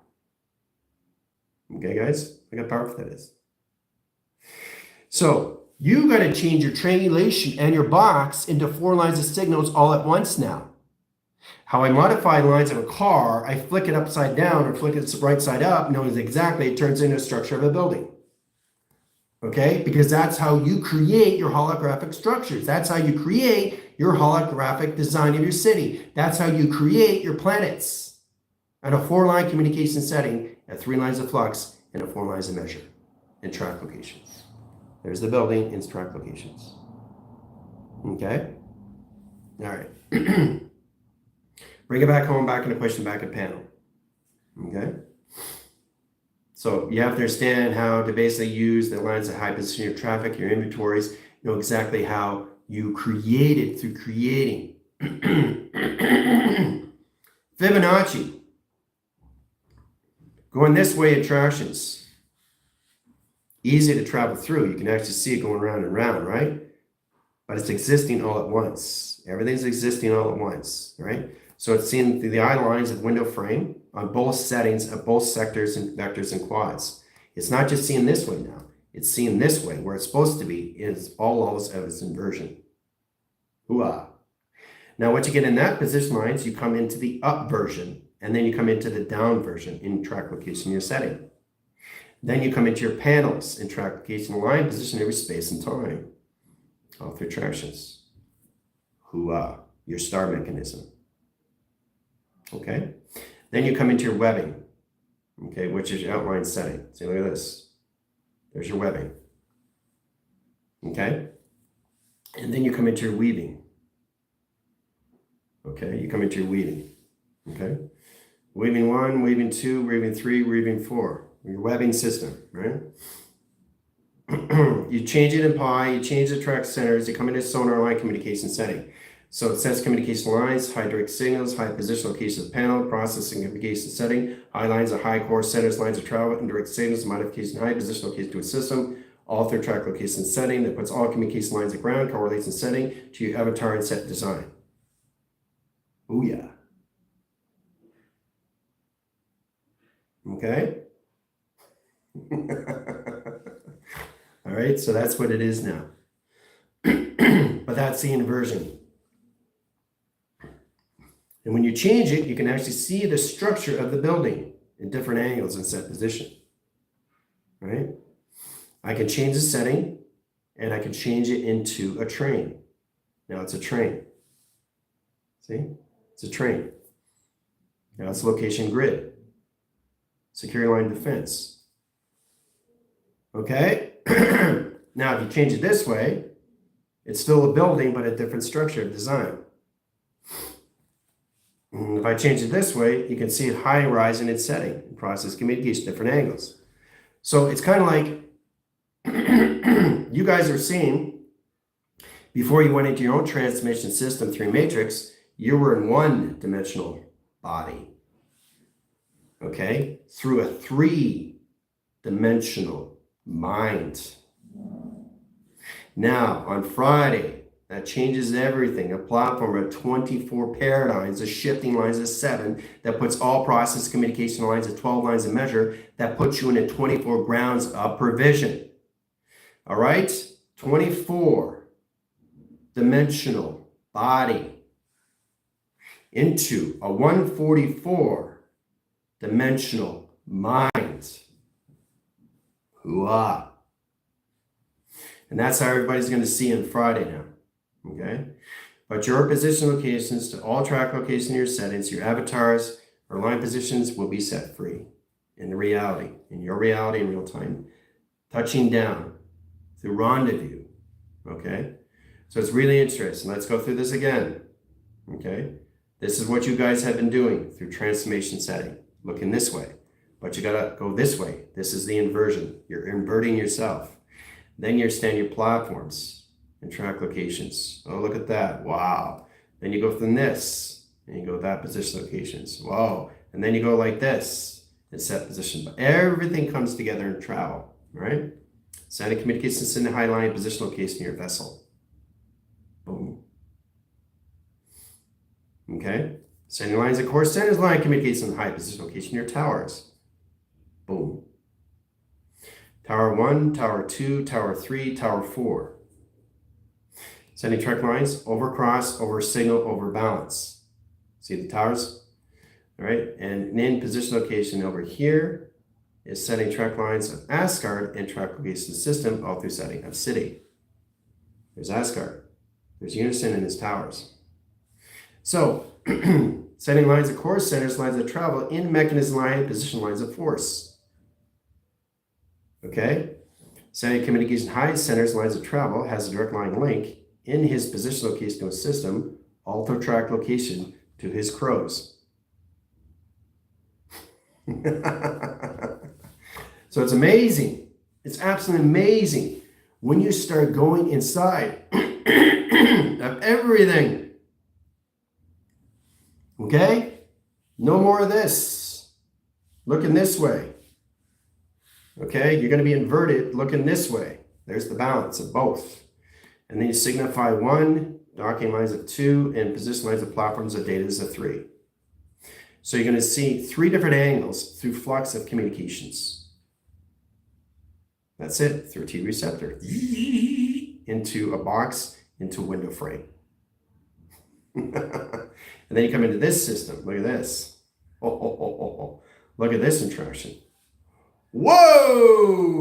Okay, guys? Look how powerful that is. So, you got to change your triangulation and your box into 4 lines of signals all at once now. How I modify lines of a car, I flick it upside down or flick it right side up, knows exactly it turns into a structure of a building. Okay? Because that's how you create your holographic structures. That's how you create your holographic design of your city. That's how you create your planets. And a 4-line communication setting at 3 lines of flux and 4 lines of measure and track locations. There's the building and track locations. Okay? All right. Bring it back home, back in the question, back in panel. Okay? So you have to understand how to basically use the lines of high position of traffic, your inventories, know exactly how you create it through creating. Fibonacci. Going this way, attractions. Easy to travel through. You can actually see it going round and round, right? But it's existing all at once. Everything's existing all at once, right? So it's seen through the eye lines of the window frame on both settings of both sectors and vectors and quads. It's not just seen this way now. It's seen this way, where it's supposed to be is all levels of its inversion. Hooah. Now, what you get in that position lines, you come into the up version, and then you come into the down version in track location you're setting. Then you come into your panels in track location, align, position, every space and time. All through attractions. Hooah. Your star mechanism. Okay? Then you come into your webbing. Okay, which is your outline setting. See, look at this. There's your webbing. Okay? And then you come into your weaving. Okay, you come into your weaving. Okay? Weaving 1, weaving 2, weaving 3, weaving 4. Your webbing system, right? You change it in pi, you change the track centers, you come into sonar line communication setting. So it sets communication lines, high direct signals, high position location of panel, processing communication setting, high lines of high core centers, lines of travel, indirect signals, modification, high position location to a system, all through track location setting that puts all communication lines at ground, correlates and setting to your avatar and set design. Oh yeah. Okay. All right, so that's what it is now. But that's the inversion. And when you change it, you can actually see the structure of the building in different angles and set position. Right? I can change the setting and I can change it into a train. Now it's a train. See? It's a train. Now it's location grid. Secure line defense. Okay? Now if you change it this way, it's still a building, but a different structure, design. And if I change it this way, you can see it high rise in its setting, process communication, different angles. So it's kind of like you guys are seeing, before you went into your own transmission system through matrix, you were in one dimensional body. Okay? Through a three-dimensional mind. Now, on Friday, that changes everything. A platform of 24 paradigms, a shifting lines of 7, that puts all process communication lines at 12 lines of measure, that puts you in a 24 grounds of provision. All right? 24 dimensional body into a 144 dimensional mind. Hooah. And that's how everybody's going to see on Friday now. Okay? But your position locations to all track location in your settings, your avatars or line positions will be set free in the reality, in your reality in real time, touching down through rendezvous. Okay? So it's really interesting. Let's go through this again. Okay? This is what you guys have been doing through transformation setting, looking this way. But you got to go this way. This is the inversion. You're inverting yourself. Then you understand your platforms and track locations. Oh, look at that. Wow. Then you go from this and you go that position locations. Wow. And then you go like this and set position. But everything comes together in travel, right? Sending communications in the high line position location in your vessel. Boom. Okay. Sending lines of course centers line communicates in the high position location in your towers. Boom. Tower 1, Tower 2, Tower 3, Tower 4. Sending track lines over cross, over signal, over balance. See the towers? All right. And in position location over here is setting track lines of Asgard and track location system all through setting of city. There's Asgard. There's Unison and his towers. So, setting lines of course centers, lines of travel in mechanism line, position lines of force. Okay? Setting communication high centers, lines of travel has a direct line link in his position location to a system, alto track location to his crows. So it's amazing. It's absolutely amazing when you start going inside of everything. Okay? No more of this. Looking this way. Okay? You're going to be inverted looking this way. There's the balance of both. And then you signify 1, docking lines of 2, and position lines of platforms of data is a 3. So you're going to see 3 different angles through flux of communications. That's it. Through a T receptor. Into a box, into a window frame. And then you come into this system. Look at this. Oh. Look at this interaction. Whoa!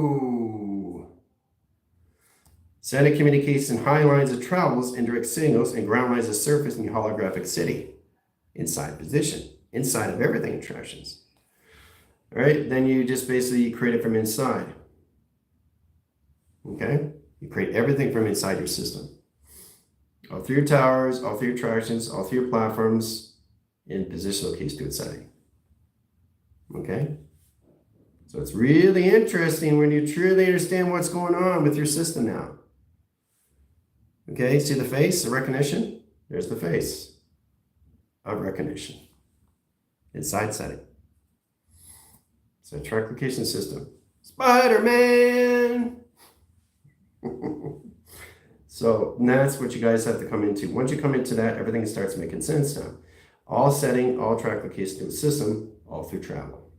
Static communication high lines of travels, indirect signals, and ground lines of surface in the holographic city. Inside position. Inside of everything interactions. All right, then you just basically create it from inside. Okay? You create everything from inside your system. All through your towers, all through your attractions, all through your platforms, in position location to its setting. Okay? So it's really interesting when you truly understand what's going on with your system now. Okay, see the face, the recognition? There's the face of recognition. Inside setting. So track location system. Spider-Man! So that's what you guys have to come into. Once you come into that, everything starts making sense now. All setting, all track location to the system, all through travel.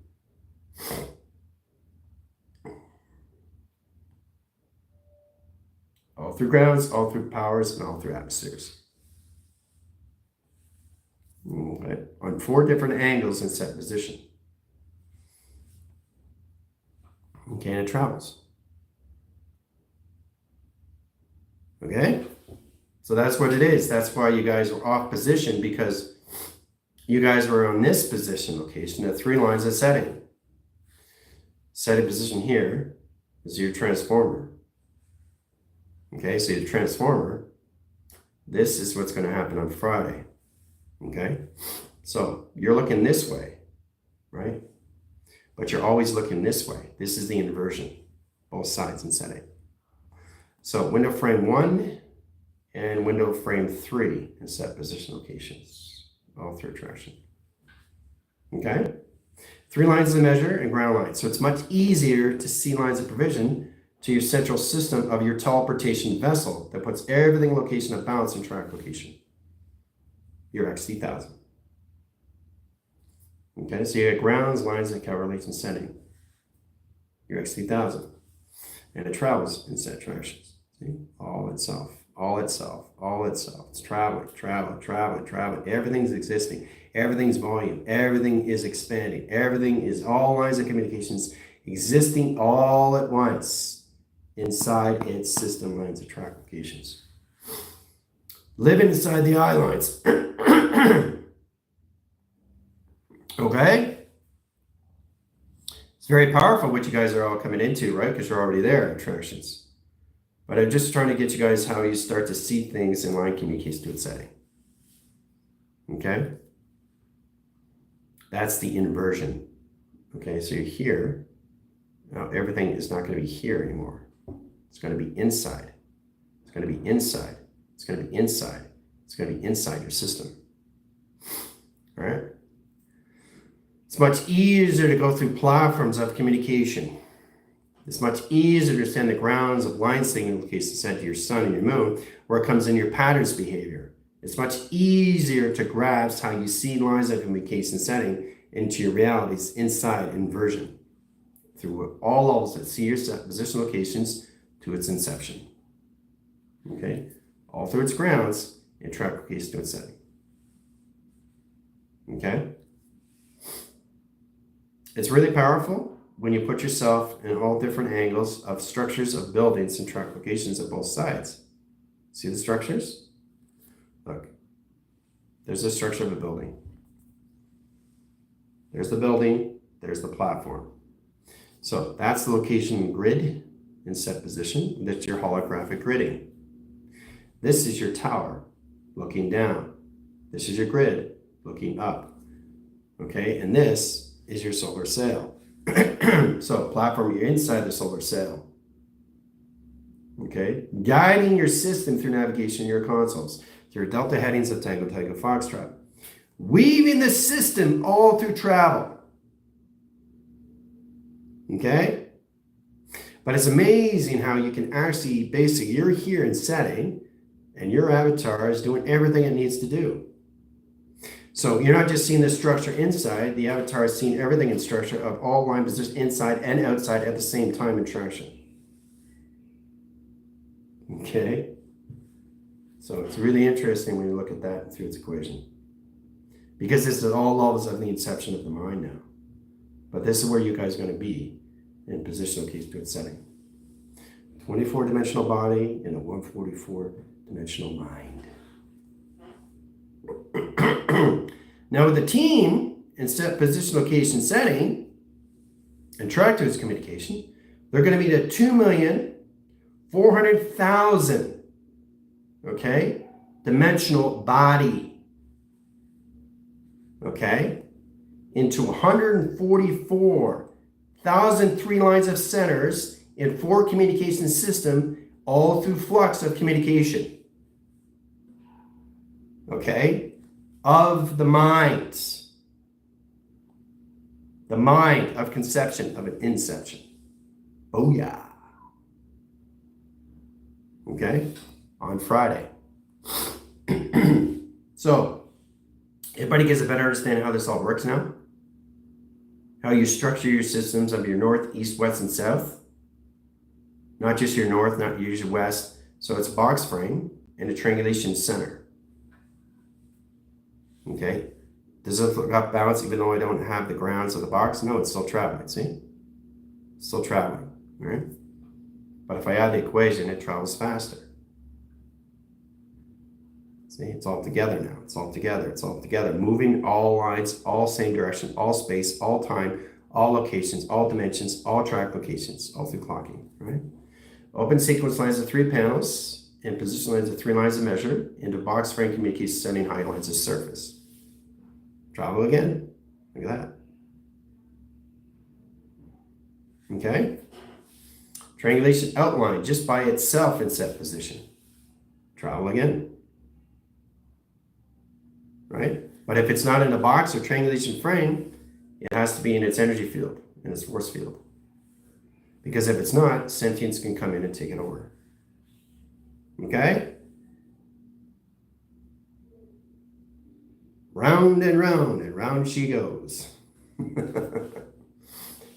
All through grounds, all through powers, and all through atmospheres. Okay. On 4 different angles in set position. Okay, and it travels. Okay? So that's what it is. That's why you guys are off position, because you guys were on this position location at 3 lines of setting. Setting position here is your transformer. Okay, so your transformer, this is what's going to happen on Friday. Okay, so you're looking this way, right? But you're always looking this way. This is the inversion, both sides in setting. So window frame 1 and window frame 3 in set position locations, all through attraction. Okay, 3 lines of measure and ground lines. So it's much easier to see lines of provision to your central system of your teleportation vessel that puts everything in location of balance and track location. Your XT1000. Okay, so you got grounds, lines, and cover relates and setting. Your XT1000. And it travels in set tractions. See? All itself, all itself, all itself. It's traveling, traveling, traveling, traveling. Everything's existing. Everything's volume. Everything is expanding. Everything is all lines of communications existing all at once inside its system lines of track locations. Living inside the eye lines. Okay? It's very powerful what you guys are all coming into, right? Because you're already there in attractions. But I'm just trying to get you guys how you start to see things in line communication to its setting. Okay? That's the inversion. Okay, so you're here. Now everything is not going to be here anymore. It's going to be inside. It's going to be inside. It's going to be inside. It's going to be inside your system. All right? It's much easier to go through platforms of communication. It's much easier to understand the grounds of line signal locations sent to your sun and your moon, where it comes in your patterns behavior. It's much easier to grasp how you see lines of communication setting into your realities inside inversion through all levels that see your set position locations to its inception. Okay? All through its grounds and track location to its setting. Okay? It's really powerful when you put yourself in all different angles of structures of buildings and track locations at both sides. See the structures? Look, there's the structure of a building. There's the building, there's the platform. So that's the location grid in set position. That's your holographic gridding. This is your tower looking down. This is your grid looking up. Okay, and this is your solar sail. So platform, you're inside the solar sail. Okay, guiding your system through navigation in your consoles, through delta headings of Tango, Tango, Foxtrot. Weaving the system all through travel. Okay? But it's amazing how you can actually, basically, you're here in setting, and your avatar is doing everything it needs to do. So you're not just seeing the structure inside, the avatar is seeing everything in structure of all line positions inside and outside at the same time in traction. Okay? So it's really interesting when you look at that through its equation. Because this is all levels of the inception of the mind now. But this is where you guys are going to be in positional case to its setting. 24-dimensional body in a 144-dimensional mind. Now with the team in set position location setting and track to its communication, they're going to be at 2,400,000, okay, dimensional body, okay, into 144,000 3 lines of centers in 4 communication system, all through flux of communication. okay, of the mind. The mind of conception, of an inception. Oh, yeah. Okay, on Friday. So, everybody gets a better understanding how this all works now? How you structure your systems of your north, east, west, and south? Not just your north, not your west. So it's a box frame and a triangulation center. Okay? Does it look off balance even though I don't have the grounds of the box? No, it's still traveling, see? Still traveling, right? But if I add the equation, it travels faster. See, it's all together now. It's all together. It's all together. Moving all lines, all same direction, all space, all time, all locations, all dimensions, all track locations, all through clocking, right? Open sequence lines of 3 panels and position lines of 3 lines of measure into box frame communicates sending high lines of surface. Travel again. Look at that. Okay. Triangulation outline just by itself in set position. Travel again. Right? But if it's not in a box or triangulation frame, it has to be in its energy field, in its force field. Because if it's not, sentience can come in and take it over. Okay? Round and round she goes.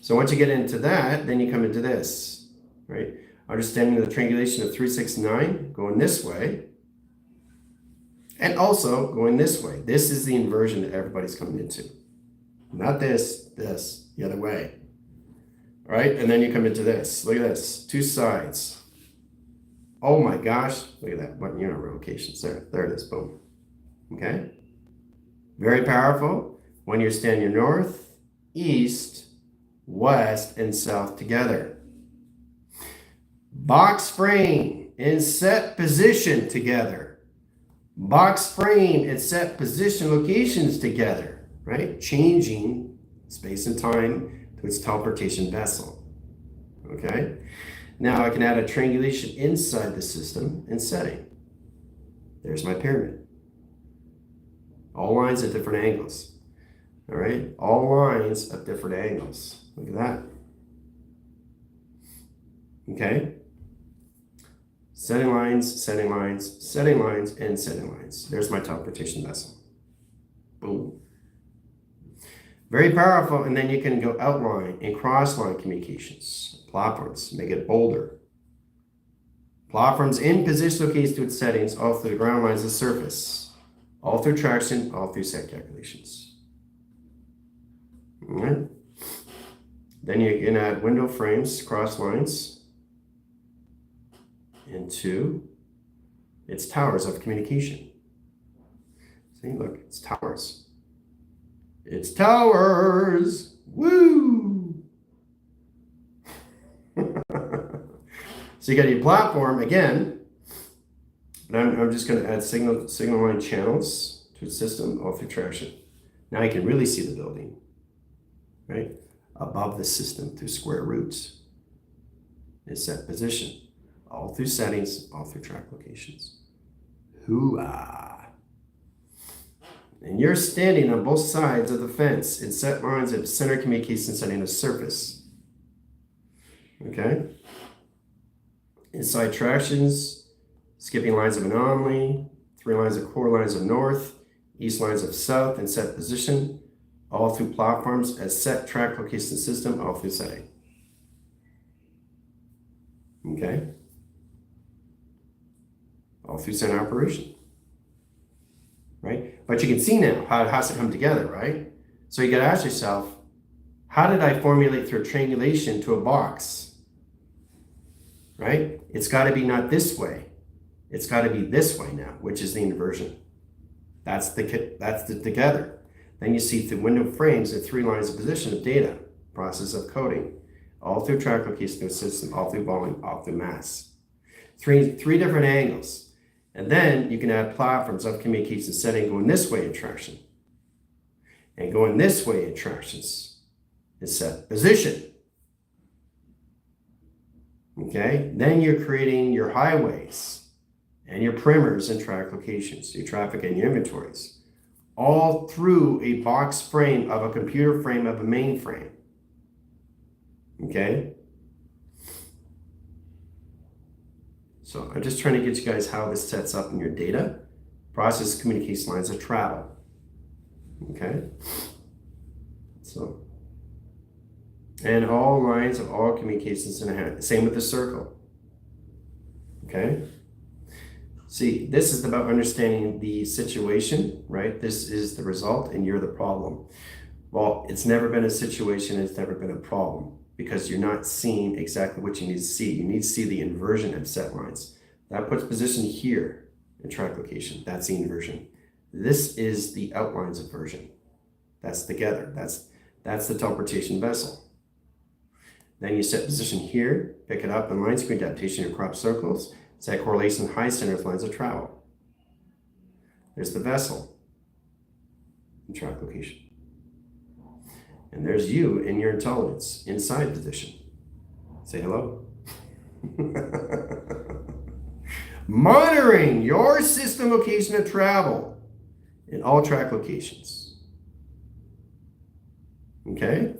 So once you get into that, then you come into this, right? Understanding the triangulation of 3, 6, 9, going this way, and also going this way. This is the inversion that everybody's coming into. Not this, the other way. All right, and then you come into this. Look at this, 2 sides. Oh my gosh, look at that, button unit locations there. There it is, boom. Okay? Very powerful when you're standing north, east, west, and south together. Box frame in set position together. Box frame and set position locations together, right? Changing space and time to its teleportation vessel. Okay? Now I can add a triangulation inside the system and setting. There's my pyramid. All lines at different angles. All right? All lines at different angles. Look at that. Okay? Setting lines, setting lines, setting lines, and setting lines. There's my teleportation vessel. Boom. Very powerful. And then you can go outline and cross-line communications. Platforms. Make it bolder. Platforms in position locates to its settings, all through the ground lines of surface. All through traction, all through set calculations. All right. Then you can add window frames, cross lines into its towers of communication. See, look, it's towers. It's towers. Woo! So you got your platform again. But I'm just going to add signal line channels to its system all through traction. Now you can really see the building, right? Above the system through square roots. It's set position. All through settings, all through track locations. Hoo-ah. And you're standing on both sides of the fence in set lines of center communication setting of surface. Okay? Inside tractions, skipping lines of anomaly, 3 lines of core lines of north, east lines of south in set position, all through platforms as set track location system, all through setting. Okay? All through center operation. Right? But you can see now how it has to come together, right? So you got to ask yourself, how did I formulate through triangulation to a box? Right? It's got to be not this way. It's got to be this way now, which is the inversion. That's the together. Then you see through window frames and 3 lines of position of data, process of coding, all through track location system, all through volume, all through mass. Three different angles. And then you can add platforms of communication setting going this way in traction. And going this way in tractions is set position. Okay? Then you're creating your highways. and your primers and track locations, your traffic and your inventories, all through a box frame of a computer frame of a mainframe. Okay? So I'm just trying to get you guys how this sets up in your data. Process communication lines of travel. Okay? So, and all lines of all communications in a hand. Same with the circle. Okay? See, this is about understanding the situation, right? This is the result and you're the problem. Well, it's never been a situation, it's never been a problem because you're not seeing exactly what you need to see. You need to see the inversion of set lines. That puts position here in track location. That's the inversion. This is the outlines of version. That's together. That's the teleportation vessel. Then you set position here, pick it up in line screen adaptation and crop circles. Set correlation high centers lines of travel. There's the vessel in track location. And there's you and your intelligence inside position. Say hello. Monitoring your system location of travel in all track locations. Okay?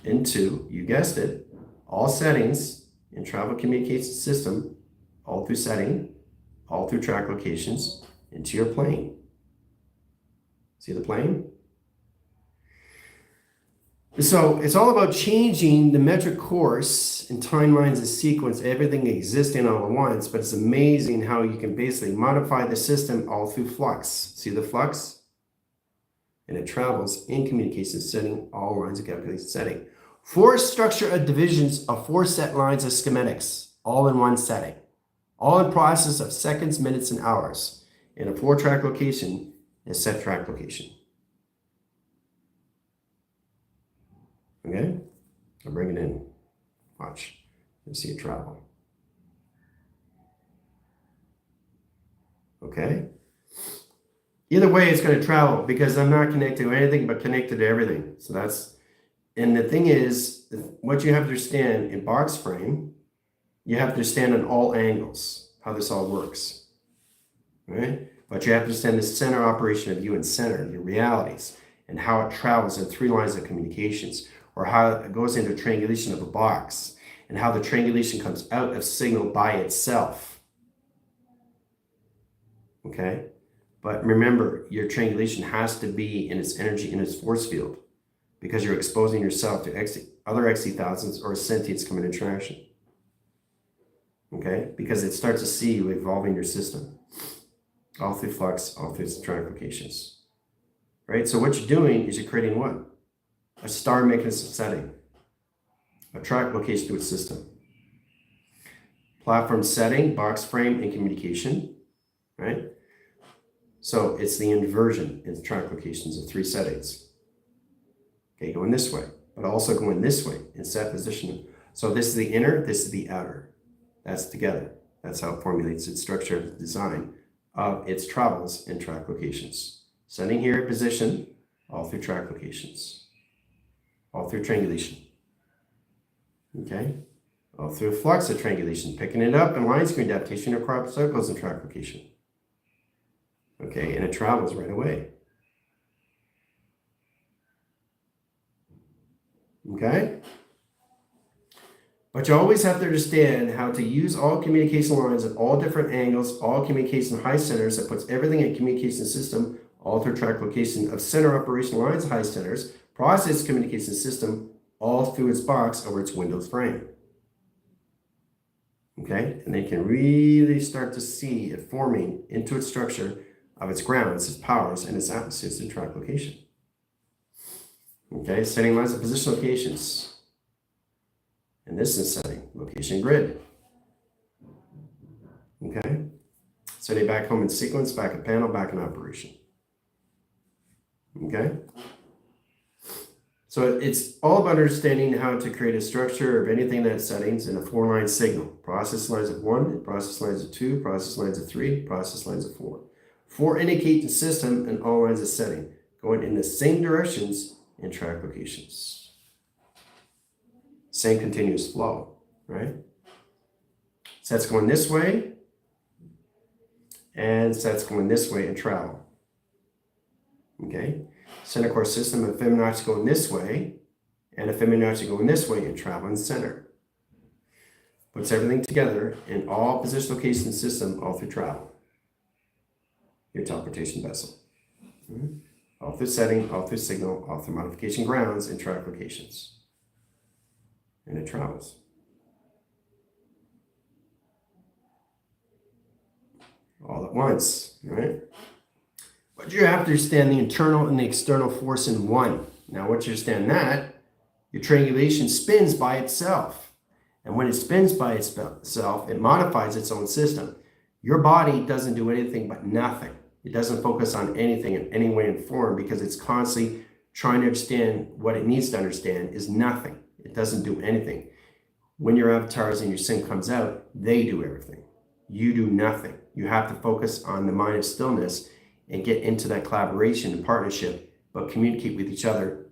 Into, you guessed it, all settings in travel communication system, all through setting, all through track locations, into your plane. See the plane? So it's all about changing the metric course and timelines and sequence, everything existing all at once, but it's amazing how you can basically modify the system all through flux. See the flux? And it travels in communication setting, all lines of calculation setting. 4 structure of divisions of 4 set lines of schematics, all in one setting. All in process of seconds, minutes, and hours. In a 4-track location is set track location. Okay? I'll bring it in. Watch. You'll see it travel. Okay? Either way, it's going to travel because I'm not connected to anything but connected to everything. So that's, and the thing is, what you have to understand in box frame, you have to understand on all angles how this all works. Right? But you have to understand the center operation of you and center, your realities, and how it travels in 3 lines of communications, or how it goes into triangulation of a box, and how the triangulation comes out of signal by itself. Okay? But remember, your triangulation has to be in its energy, in its force field, because you're exposing yourself to other XC1000s or sentients coming in interaction. Okay? Because it starts to see you evolving your system. All through flux, all through track locations. Right? So what you're doing is you're creating what? A star mechanism setting. A track location to its system. Platform setting, box frame, and communication. Right? So it's the inversion in the track locations of 3 settings. Okay, going this way, but also going this way in set position. So this is the inner, this is the outer. That's together. That's how it formulates its structure of design of its travels in track locations. Setting here at position, all through track locations. All through triangulation. Okay? All through flux of triangulation, picking it up in line screen adaptation or crop circles in track location. Okay, and it travels right away. Okay? But you always have to understand how to use all communication lines at all different angles, all communication high centers that puts everything in communication system, all through track location of center operation lines high centers, process communication system, all through its box over its Windows frame. Okay? And they can really start to see it forming into its structure of its grounds, its powers, and its atmospheres in track location. Okay? Setting lines of position locations. And this is setting, location grid. Okay? Setting back home in sequence, back in panel, back in operation. Okay? So it's all about understanding how to create a structure of anything that settings in a 4-line signal. Process lines of 1, process lines of 2, process lines of 3, process lines of 4. 4 indicate the system and all lines of setting, going in the same directions in track locations. Same continuous flow, right? Sets going this way, and sets going this way and travel. Okay, center core system of Fibonacci going this way, and a Fibonacci going this way and travel in the center. Puts everything together in all position location system all through travel. Your teleportation vessel. All through setting, all through signal, all through modification grounds and track locations. And it travels. All at once, right? But you have to understand the internal and the external force in one. Now, once you understand that, your triangulation spins by itself. And when it spins by itself, it modifies its own system. Your body doesn't do anything but nothing. It doesn't focus on anything in any way and form because it's constantly trying to understand what it needs to understand is nothing. It doesn't do anything. When your avatars and your sim comes out, they do everything. You do nothing. You have to focus on the mind of stillness and get into that collaboration and partnership, but communicate with each other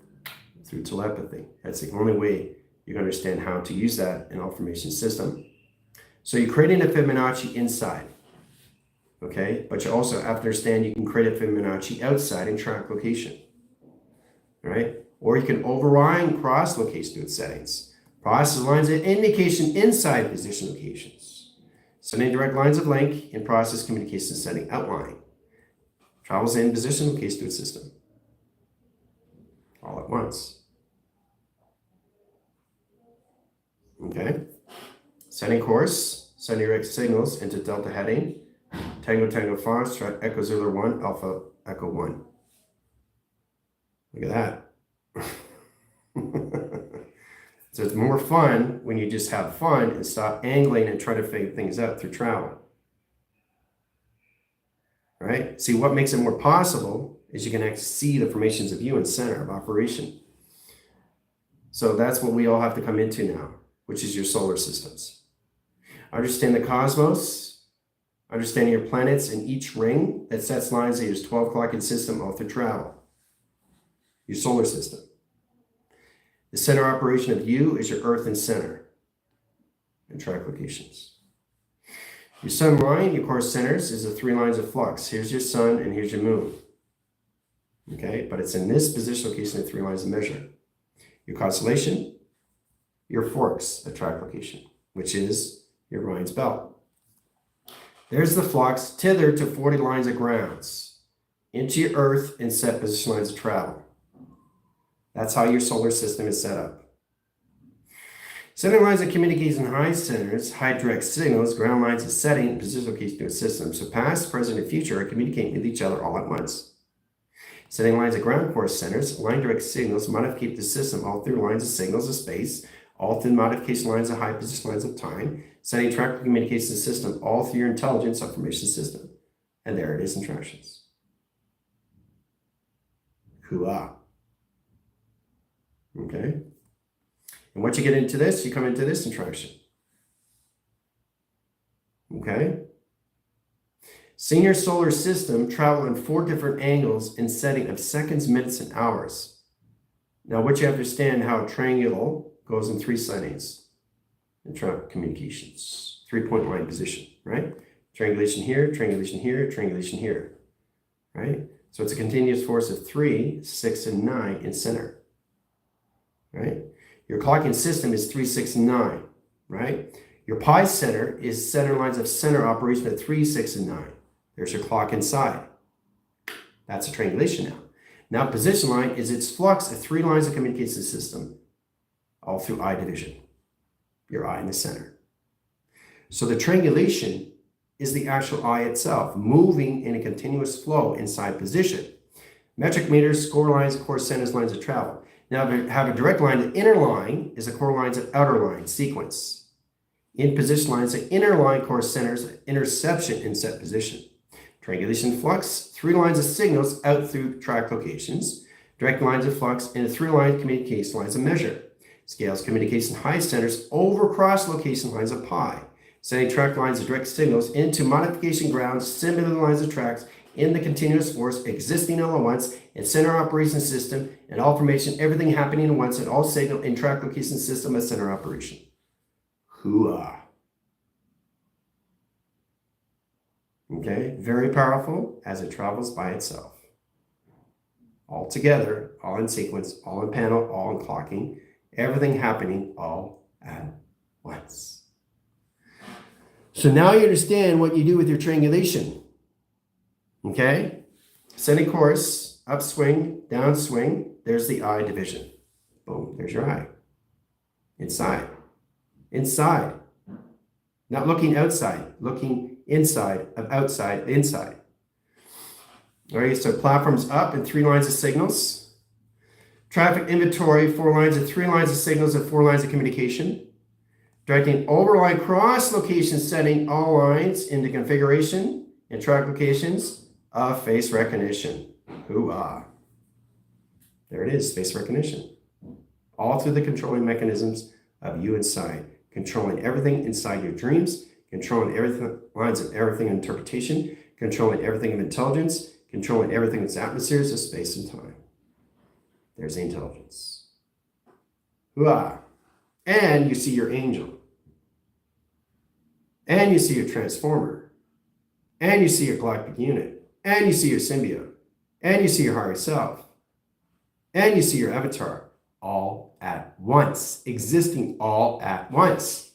through telepathy. That's the only way you can understand how to use that in all formation system. So you're creating a Fibonacci inside, okay? But you also have to understand you can create a Fibonacci outside and track location, right? Or you can override cross location to its settings. Process lines of indication inside position locations. Setting direct lines of link in process communication setting outline. Travels in position location to its system. All at once. Okay. Setting course, setting direct signals into delta heading. Tango Tango Fox, try Echo Zulu 1, Alpha Echo 1. Look at that. So it's more fun when you just have fun and stop angling and try to figure things out through travel. Right? See, what makes it more possible is you can actually see the formations of you in center of operation. So that's what we all have to come into now, which is your solar systems. Understand the cosmos, understanding your planets in each ring that sets lines of your 12 clocking system all through travel. Your solar system. The center operation of you is your earth and center and track locations. Your sun line, your core centers, is the 3 lines of flux. Here's your sun and here's your moon. Okay, but it's in this position location of 3 lines of measure. Your constellation, your forks, a track location, which is your Orion's belt. There's the flux tether to 40 lines of grounds into your earth and set position lines of travel. That's how your solar system is set up. Center lines of communication high centers, high direct signals, ground lines of setting, and position location to a system. So past, present, and future are communicating with each other all at once. Setting lines of ground core centers, line direct signals, modificate the system all through lines of signals of space, all through modification lines of high position lines of time, setting track communication system all through your intelligence information system. And there it is in tractions. Hooah. Okay. And once you get into this, you come into this interaction. Okay. Seeing your solar system travel in 4 different angles in setting of seconds, minutes, and hours. Now, what you have to understand how a triangle goes in 3 settings in track communications. 3-point line position, right? Triangulation here, triangulation here, triangulation here, right? So it's a continuous force of 3, 6, and 9 in center. Right? Your clocking system is 3, 6, and 9, right? Your pi center is center lines of center operation at 3, 6, and 9. There's your clock inside. That's a triangulation now. Now position line is its flux of 3 lines of communication system, all through I division. Your I in the center. So the triangulation is the actual I itself, moving in a continuous flow inside position. Metric meters, score lines, core centers, lines of travel. Now, to have a direct line, the inner line is a core lines of outer line sequence. In position lines, the inner line core centers interception in set position. Triangulation flux, 3 lines of signals out through track locations. Direct lines of flux into 3 line communication lines of measure. Scales communication high centers over cross location lines of pi. Setting track lines of direct signals into modification grounds, similar lines of tracks in the continuous force existing all at once and center operation system and all formation, everything happening at once and all signal in track location system as center operation. Hooah. Okay, very powerful as it travels by itself. All together, all in sequence, all in panel, all in clocking, everything happening all at once. So now you understand what you do with your triangulation. Okay? Ascending course, upswing, downswing, there's the I division. Boom, there's your I. Inside. Inside. Not looking outside, looking inside of outside, inside. All right, so platforms up and 3 lines of signals. Traffic inventory, 4 lines and 3 lines of signals and 4 lines of communication. Directing overline cross location setting all lines into configuration and track locations of face recognition. Hoo-ah. There it is, face recognition. All through the controlling mechanisms of you inside. Controlling everything inside your dreams, controlling everything, lines of everything interpretation, controlling everything of intelligence, controlling everything that's atmospheres of space and time. There's the intelligence. Hoo-ah. And you see your angel. And you see your transformer. And you see your galactic unit. And you see your symbiote. And you see your higher self. And you see your avatar. All at once. Existing all at once.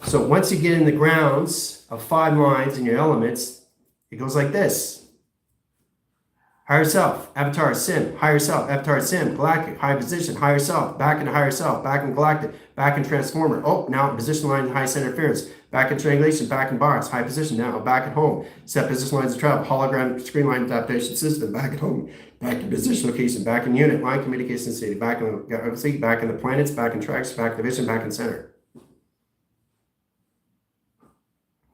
So once you get in the grounds of 5 lines in your elements, it goes like this. Higher self, avatar, sim, higher self, avatar, sim, galactic, high position, higher self, back into higher self, back in galactic, back in transformer. Oh, now in position line, high center interference, back in triangulation, back in box, high position, now back at home, set position lines of travel, hologram, screen line adaptation system, back at home, back in position location, back in unit, line communication state, back in the planets, back in tracks, back in division, back in center.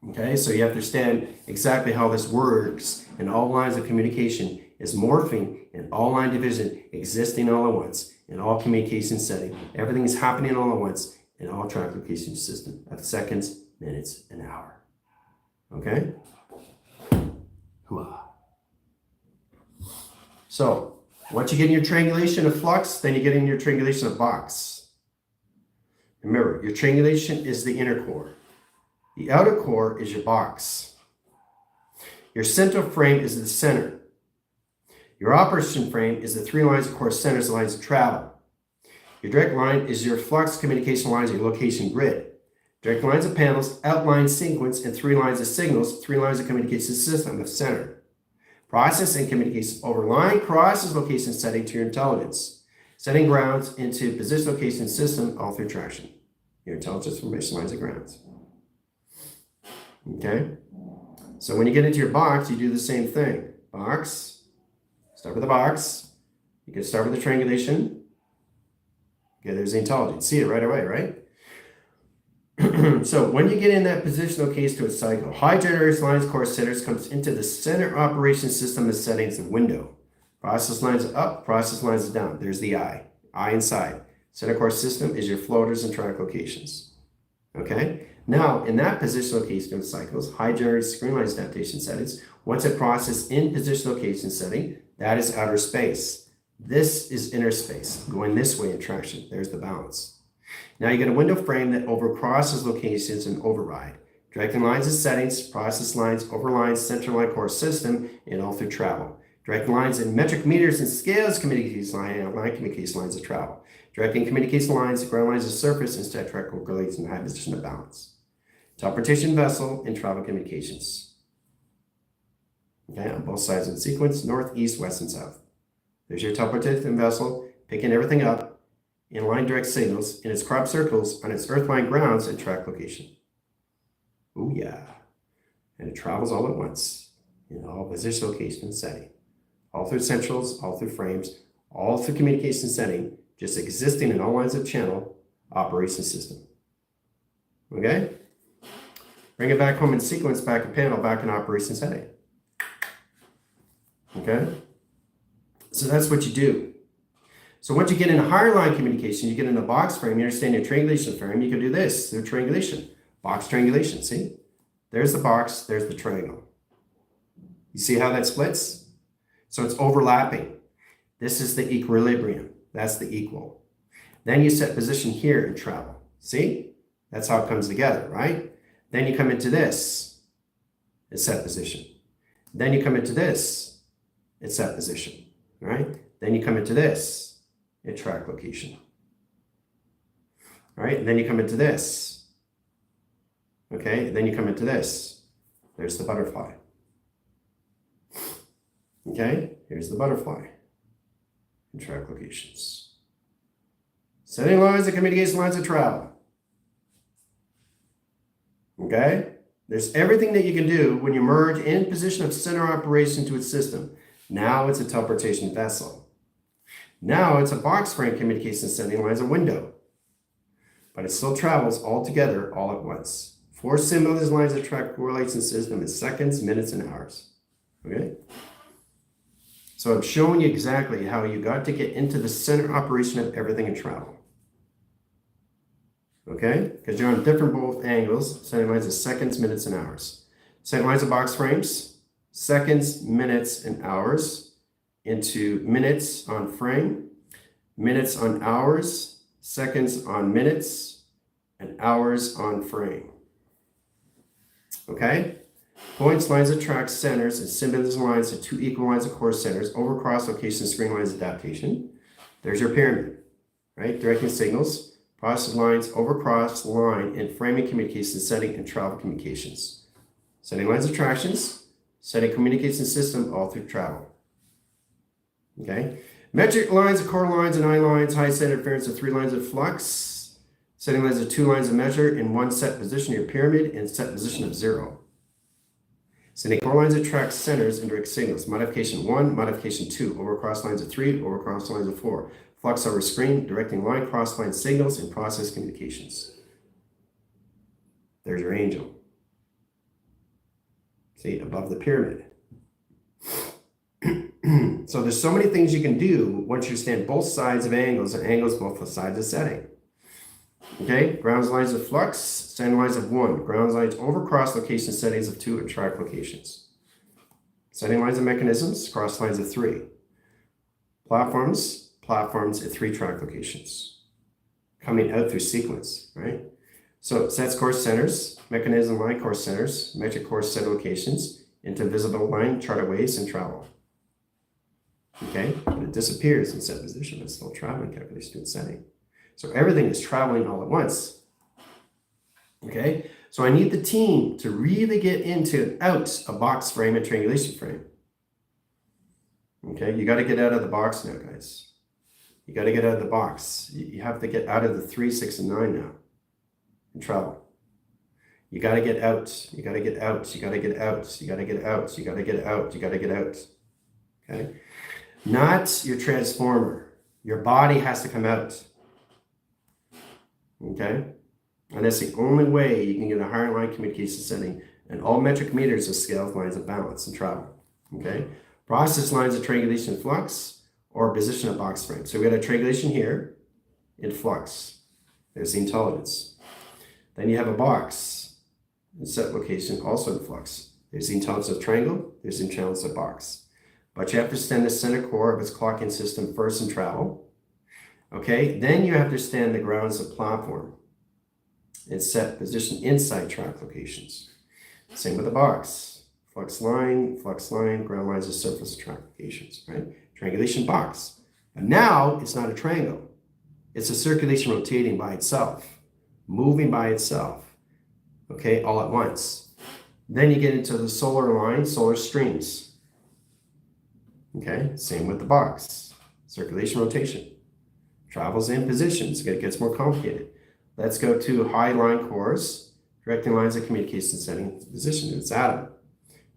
Okay, so you have to understand exactly how this works in all lines of communication is morphing in all line division, existing all at once, in all communication setting. Everything is happening all at once in all track location system of seconds, minutes, and hour. Okay? So, once you get in your triangulation of flux, then you get in your triangulation of box. Remember, your triangulation is the inner core. The outer core is your box. Your central frame is the center. Your operation frame is the 3 lines of course centers, the lines of travel. Your direct line is your flux communication lines, your location grid. Direct lines of panels, outline sequence, and 3 lines of signals, 3 lines of communication system of center. Process and communication over line crosses location setting to your intelligence. Setting grounds into position location system all through traction. Your intelligence formation lines of grounds. Okay? So when you get into your box, you do the same thing. Box. Start with the box. You can start with the triangulation. Okay, there's the intelligence. See it right away, right? So when you get in that positional case to a cycle, high generators, lines, course centers comes into the center operation system as settings of window. Process lines up, process lines down. There's the I inside. Center course system is your floaters and track locations. Okay? Now, in that position location of cycles, high generators, screen lines, adaptation settings, once it processes in position location setting, that is outer space. This is inner space, going this way in traction. There's the balance. Now you get a window frame that overcrosses locations and override. Directing lines and settings, process lines, overlines, center line core system, and all through travel. Directing lines in metric meters and scales, communication line communication lines of travel. Directing communication lines, ground lines of surface, and stat track relates in high position of balance. Teleportation vessel and travel communications. Okay, on both sides of the sequence, north, east, west, and south. There's your teleportation vessel, picking everything up in line direct signals in its crop circles on its earthline grounds and track location. Ooh, yeah. And it travels all at once in all position, location, and setting. All through centrals, all through frames, all through communication setting, just existing in all lines of channel operation system. Okay? Bring it back home in sequence, back in panel, back in operation setting. Okay? So that's what you do. So once you get into higher line communication, you get in a box frame, you understand your triangulation frame, you can do this through triangulation. Box triangulation, see? There's the box, there's the triangle. You see how that splits? So it's overlapping. This is the equilibrium. That's the equal. Then you set position here and travel. See? That's how it comes together, right? Then you come into this. it's set position. Then you come into this, it's set position, right? Then you come into this, it's track location. All right, then you come into this. Okay, then you come into this. There's the butterfly. Okay, here's the butterfly and track locations. Setting lines and communication lines of travel. Okay, there's everything that you can do when you merge in position of center operation to its system. Now it's a teleportation vessel. Now it's a box frame communication setting lines a window. But it still travels all together all at once. 4 simultaneous lines of track correlates in system in seconds, minutes, and hours. Okay? So I'm showing you exactly how you got to get into the center operation of everything in travel. Okay? Because you're on different both angles, setting lines of seconds, minutes, and hours. Setting lines of box frames, seconds, minutes, and hours into minutes on frame, minutes on hours, seconds on minutes, and hours on frame. Okay? Points, lines of track, centers, and simultaneous lines of 2 equal lines of course centers, over cross location, string lines adaptation. There's your pyramid, right? Directing signals, process lines, over cross line, and framing communications, setting, and travel communications. Setting lines of tractions, setting communication system all through travel. Okay? Metric lines of core lines and eye lines, high set interference of 3 lines of flux, setting lines of 2 lines of measure in one set position, your pyramid, and set position of 0. Setting core lines of track centers and direct signals. Modification 1, modification 2, over cross lines of 3, over cross lines of 4. Flux over screen, directing line, cross line signals, and process communications. There's your angel. See, above the pyramid. So there's so many things you can do once you understand both sides of angles and angles both sides of setting. Okay, grounds lines of flux, setting lines of 1, grounds lines over cross location settings of 2, and track locations. Setting lines of mechanisms, cross lines of 3. Platforms at 3 track locations. Coming out through sequence, right? So sets course centers, mechanism line course centers, metric course center locations, into visible line chart ways and travel. Okay, and it disappears in set position, it's still traveling calculation to its setting. So everything is traveling all at once. Okay, so I need the team to really get into and out a box frame and triangulation frame. Okay, you got to get out of the box now, guys. You got to get out of the box. You have to get out of the 3, 6, and 9 now and travel. You got to get out. You got to get out. You got to get out. You got to get out. You got to get out. You got to get out. Okay, not your transformer. Your body has to come out. Okay, and that's the only way you can get a higher line communication setting and all metric meters of scales, lines of balance and travel. Okay, process lines of triangulation and flux or position of box frame. So we got a triangulation here in flux. There's the intelligence. Then you have a box in set location also in flux. There's the intelligence of triangle. There's the intelligence of box. But you have to stand the center core of its clocking system first in travel. Okay, then you have to stand the grounds of platform and set position inside track locations. Same with the box. Flux line, ground lines of surface track locations, right? Triangulation box. And now it's not a triangle. It's a circulation rotating by itself, moving by itself, okay, all at once. Then you get into the solar line, solar streams. Okay, same with the box. Circulation rotation. Travels in positions, it gets more complicated. Let's go to high line cores, directing lines of communication setting position, it's atom.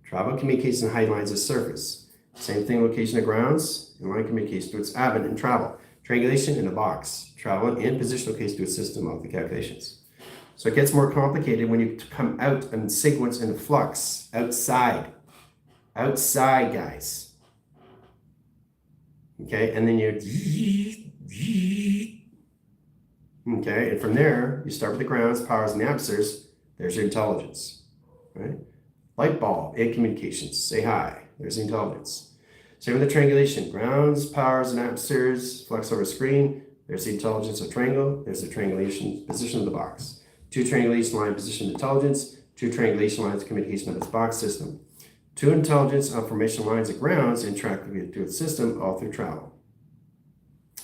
Travel communication high lines of surface. Same thing, location of grounds, and line communication to its atom and travel. Triangulation in a box, travel in position location to its system of the calculations. So it gets more complicated when you come out and sequence in a flux, outside, guys. Okay, and then you're okay, and from there, you start with the grounds, powers, and the apertures. There's your intelligence, right? Light bulb, in communications, say hi. There's the intelligence. Same with the triangulation, grounds, powers, and apertures, flux over screen. There's the intelligence of triangle. There's the triangulation position of the box. 2 triangulation line position intelligence. two triangulation lines of communication of its box system, two intelligence on formation lines of grounds interacting to its system all through travel.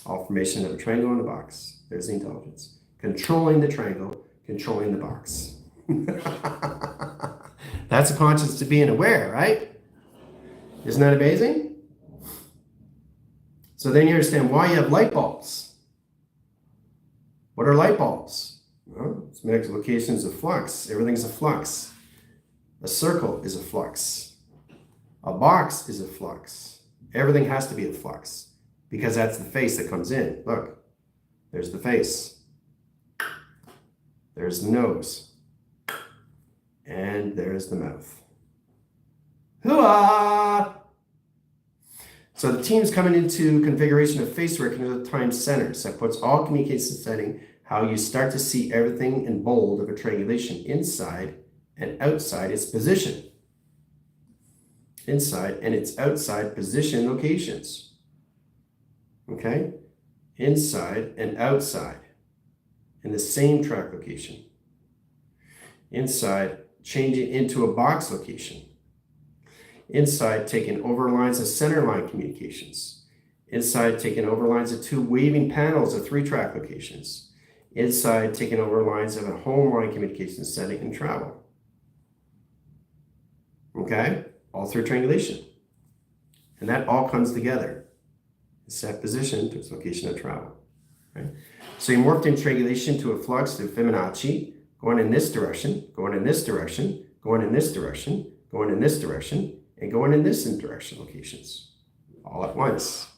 All formation of a triangle in the box. There's the intelligence. Controlling the triangle, controlling the box. That's a conscience to being aware, right? Isn't that amazing? So then you understand why you have light bulbs. What are light bulbs? Well, it's many locations of flux. Everything's a flux. A circle is a flux. A box is a flux. Everything has to be a flux because that's the face that comes in. Look, there's the face. There's the nose. And there's the mouth. Hooah! So the team's coming into configuration of face recognition of time centers. That puts all communication setting how you start to see everything in bold of a triangulation inside and outside its position. Inside and its outside position locations. Okay? Inside and outside in the same track location. Inside, changing into a box location. Inside, taking over lines of center line communications. Inside, taking over lines of two waving panels of three-track locations. Inside, taking over lines of a home line communication setting and travel. Okay? All through triangulation. And that all comes together. Set position to its location of travel. Right? So you morphed in triangulation to a flux to Fibonacci, going in this direction, going in this direction, going in this direction, going in this direction, and going in this direction locations all at once.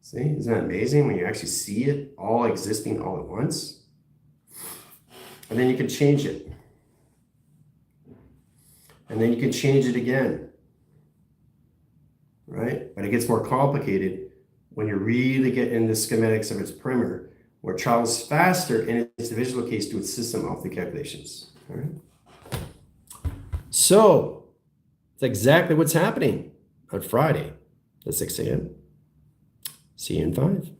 See, isn't that amazing when you actually see it all existing all at once? And then you can change it. And then you can change it again. Right? But it gets more complicated when you really get in the schematics of its primer, where it travels faster in its division location to its system off the calculations. All right? So, that's exactly what's happening on Friday at 6 a.m. See you in 5.